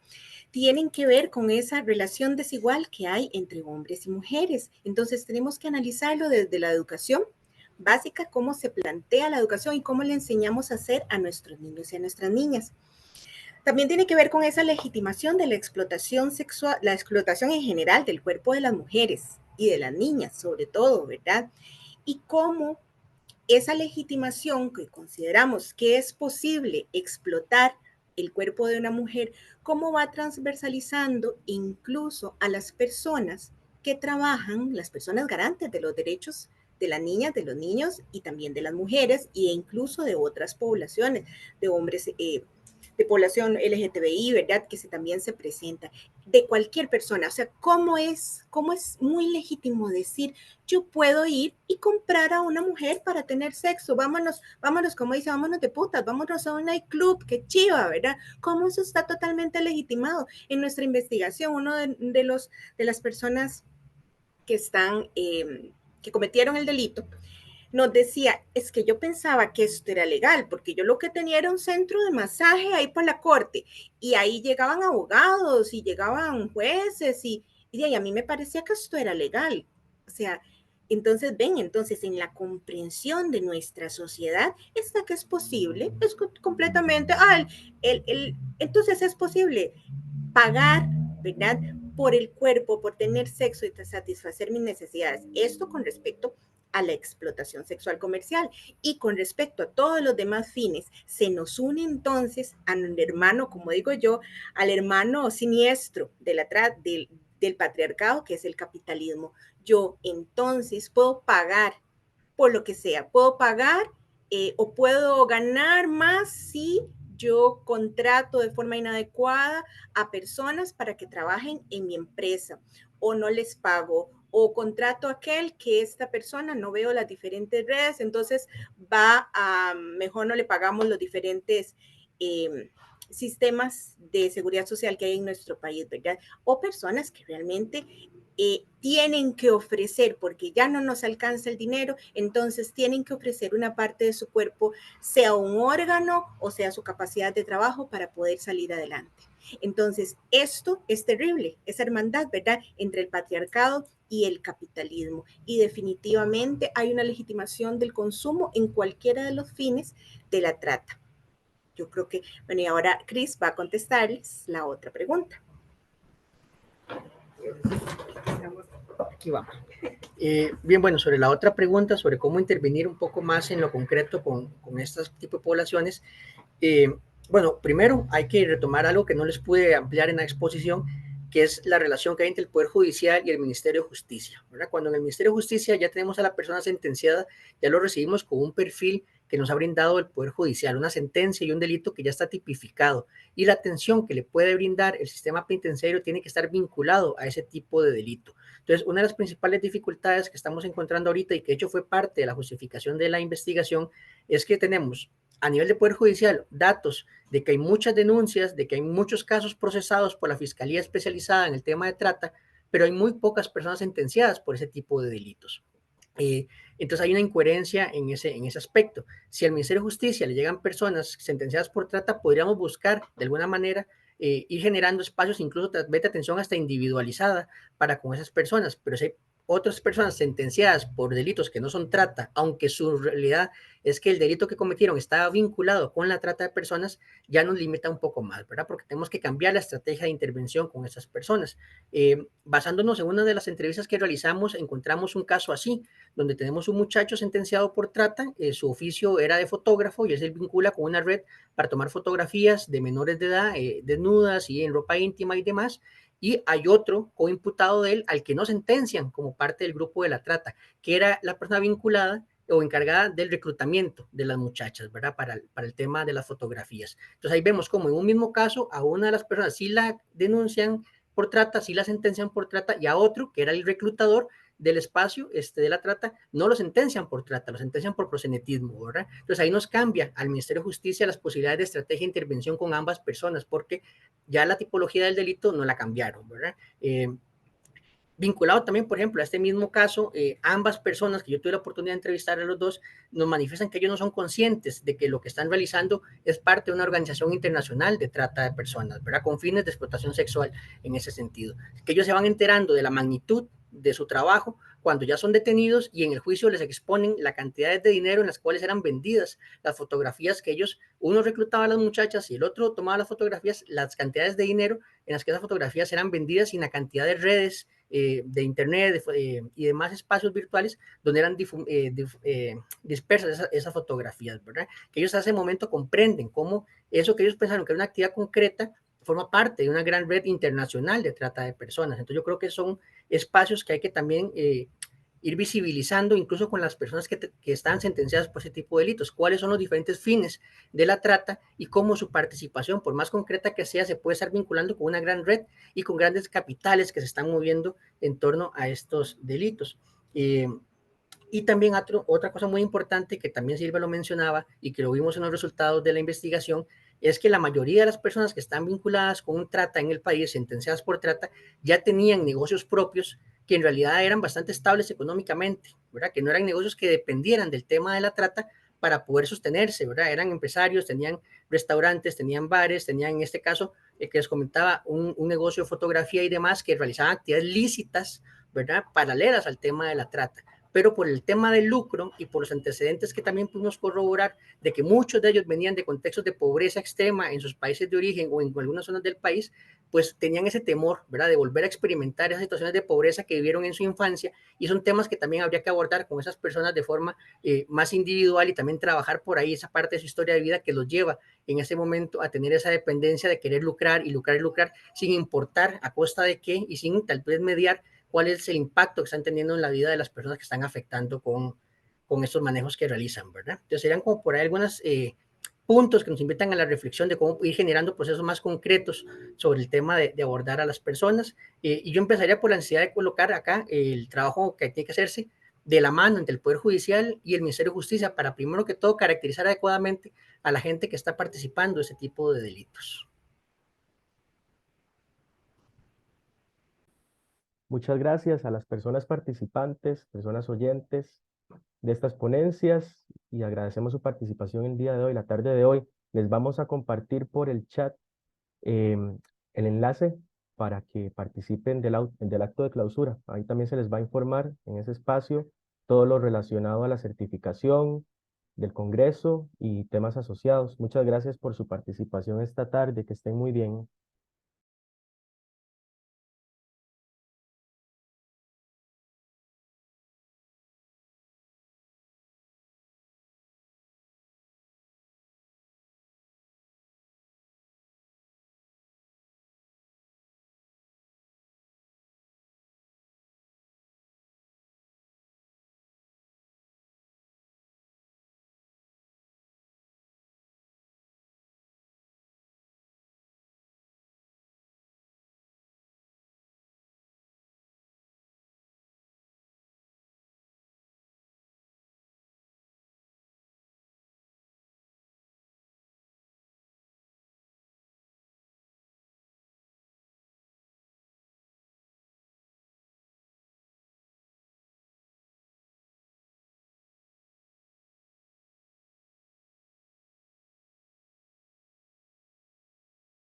tienen que ver con esa relación desigual que hay entre hombres y mujeres. Entonces, tenemos que analizarlo desde la educación básica, cómo se plantea la educación y cómo le enseñamos a hacer a nuestros niños y a nuestras niñas. También tiene que ver con esa legitimación de la explotación sexual, la explotación en general del cuerpo de las mujeres y de las niñas, sobre todo, ¿verdad? Y cómo esa legitimación que consideramos que es posible explotar el cuerpo de una mujer, cómo va transversalizando incluso a las personas que trabajan, las personas garantes de los derechos de las niñas, de los niños y también de las mujeres e incluso de otras poblaciones, de hombres, de población LGTBI, ¿verdad? Que también se presenta, de cualquier persona. O sea, ¿cómo es muy legítimo decir, yo puedo ir y comprar a una mujer para tener sexo? Vámonos, como dice, vámonos de putas, vámonos a un nightclub, qué chiva, ¿verdad? ¿Cómo eso está totalmente legitimado? En nuestra investigación, uno de las personas que están, que cometieron el delito, nos decía, es que yo pensaba que esto era legal, porque yo lo que tenía era un centro de masaje ahí por la corte, y ahí llegaban abogados, y llegaban jueces, y a mí me parecía que esto era legal. O sea, entonces ven, entonces en la comprensión de nuestra sociedad está que es posible, es completamente, entonces es posible pagar, ¿verdad? Por el cuerpo, por tener sexo y satisfacer mis necesidades. Esto con respecto a la explotación sexual comercial. Y con respecto a todos los demás fines, se nos une entonces al hermano, como digo yo, al hermano siniestro del patriarcado, que es el capitalismo. Yo entonces puedo pagar por lo que sea, puedo pagar o puedo ganar más si yo contrato de forma inadecuada a personas para que trabajen en mi empresa o no les pago o contrato a aquel que esta persona no veo las diferentes redes, entonces mejor no le pagamos los diferentes sistemas de seguridad social que hay en nuestro país, ¿verdad? O personas que realmente tienen que ofrecer, porque ya no nos alcanza el dinero, entonces tienen que ofrecer una parte de su cuerpo, sea un órgano o sea su capacidad de trabajo para poder salir adelante. Entonces, esto es terrible, esa hermandad, ¿verdad?, entre el patriarcado y el capitalismo. Y definitivamente hay una legitimación del consumo en cualquiera de los fines de la trata. Yo creo que, bueno, y ahora Cris va a contestarles la otra pregunta. Aquí vamos. Bien, bueno, sobre la otra pregunta, sobre cómo intervenir un poco más en lo concreto con estos tipos de poblaciones, bueno, primero hay que retomar algo que no les pude ampliar en la exposición, que es la relación que hay entre el Poder Judicial y el Ministerio de Justicia, ¿verdad? Cuando en el Ministerio de Justicia ya tenemos a la persona sentenciada, ya lo recibimos con un perfil que nos ha brindado el Poder Judicial, una sentencia y un delito que ya está tipificado, y la atención que le puede brindar el sistema penitenciario tiene que estar vinculado a ese tipo de delito. Entonces, una de las principales dificultades que estamos encontrando ahorita y que de hecho fue parte de la justificación de la investigación es que tenemos a nivel de Poder Judicial datos de que hay muchas denuncias, de que hay muchos casos procesados por la Fiscalía especializada en el tema de trata, pero hay muy pocas personas sentenciadas por ese tipo de delitos. Entonces hay una incoherencia en ese aspecto. Si al Ministerio de Justicia le llegan personas sentenciadas por trata, podríamos buscar de alguna manera ir generando espacios, incluso de atención hasta individualizada para con esas personas, pero si hay otras personas sentenciadas por delitos que no son trata, aunque su realidad es que el delito que cometieron está vinculado con la trata de personas, ya nos limita un poco más, ¿verdad? Porque tenemos que cambiar la estrategia de intervención con esas personas. Basándonos en una de las entrevistas que realizamos, encontramos un caso así, donde tenemos un muchacho sentenciado por trata, su oficio era de fotógrafo y él se vincula con una red para tomar fotografías de menores de edad, desnudas y en ropa íntima y demás, y hay otro coimputado de él al que no sentencian como parte del grupo de la trata, que era la persona vinculada o encargada del reclutamiento de las muchachas, ¿verdad? Para el tema de las fotografías. Entonces ahí vemos como en un mismo caso a una de las personas sí la denuncian por trata, sí la sentencian por trata, y a otro, que era el reclutador del espacio de la trata, no lo sentencian por trata, lo sentencian por proxenetismo, ¿verdad? Entonces ahí nos cambia al Ministerio de Justicia las posibilidades de estrategia de intervención con ambas personas, porque ya la tipología del delito no la cambiaron, ¿verdad? Vinculado también, por ejemplo, a este mismo caso, ambas personas que yo tuve la oportunidad de entrevistar a los dos, nos manifiestan que ellos no son conscientes de que lo que están realizando es parte de una organización internacional de trata de personas, ¿verdad? Con fines de explotación sexual en ese sentido. Que ellos se van enterando de la magnitud de su trabajo cuando ya son detenidos y en el juicio les exponen la cantidad de dinero en las cuales eran vendidas las fotografías que ellos, uno reclutaba a las muchachas y el otro tomaba las fotografías, las cantidades de dinero en las que esas fotografías eran vendidas y en la cantidad de redes de Internet y demás espacios virtuales donde eran dispersas esas fotografías, ¿verdad? Que ellos hasta ese momento comprenden cómo eso que ellos pensaron que era una actividad concreta forma parte de una gran red internacional de trata de personas. Entonces yo creo que son espacios que hay que también ir visibilizando incluso con las personas que están sentenciadas por ese tipo de delitos, cuáles son los diferentes fines de la trata y cómo su participación, por más concreta que sea, se puede estar vinculando con una gran red y con grandes capitales que se están moviendo en torno a estos delitos. Y también otra cosa muy importante que también Silvia lo mencionaba y que lo vimos en los resultados de la investigación, es que la mayoría de las personas que están vinculadas con un trata en el país, sentenciadas por trata, ya tenían negocios propios que en realidad eran bastante estables económicamente, ¿verdad? Que no eran negocios que dependieran del tema de la trata para poder sostenerse, ¿verdad? Eran empresarios, tenían restaurantes, tenían bares, tenían en este caso, que les comentaba, un negocio de fotografía y demás que realizaban actividades lícitas, ¿verdad? Paralelas al tema de la trata, pero por el tema del lucro y por los antecedentes que también pudimos corroborar de que muchos de ellos venían de contextos de pobreza extrema en sus países de origen o en algunas zonas del país, pues tenían ese temor, ¿verdad?, de volver a experimentar esas situaciones de pobreza que vivieron en su infancia, y son temas que también habría que abordar con esas personas de forma más individual y también trabajar por ahí esa parte de su historia de vida que los lleva en ese momento a tener esa dependencia de querer lucrar y lucrar y lucrar sin importar a costa de qué y sin tal vez mediar cuál es el impacto que están teniendo en la vida de las personas que están afectando con estos manejos que realizan, ¿verdad? Entonces serían como por ahí algunos puntos que nos invitan a la reflexión de cómo ir generando procesos más concretos sobre el tema de abordar a las personas. Y yo empezaría por la necesidad de colocar acá el trabajo que tiene que hacerse de la mano entre el Poder Judicial y el Ministerio de Justicia para, primero que todo, caracterizar adecuadamente a la gente que está participando de ese tipo de delitos. Muchas gracias a las personas participantes, personas oyentes de estas ponencias, y agradecemos su participación el día de hoy, la tarde de hoy. Les vamos a compartir por el chat el enlace para que participen del acto de clausura. Ahí también se les va a informar en ese espacio todo lo relacionado a la certificación del Congreso y temas asociados. Muchas gracias por su participación esta tarde. Que estén muy bien.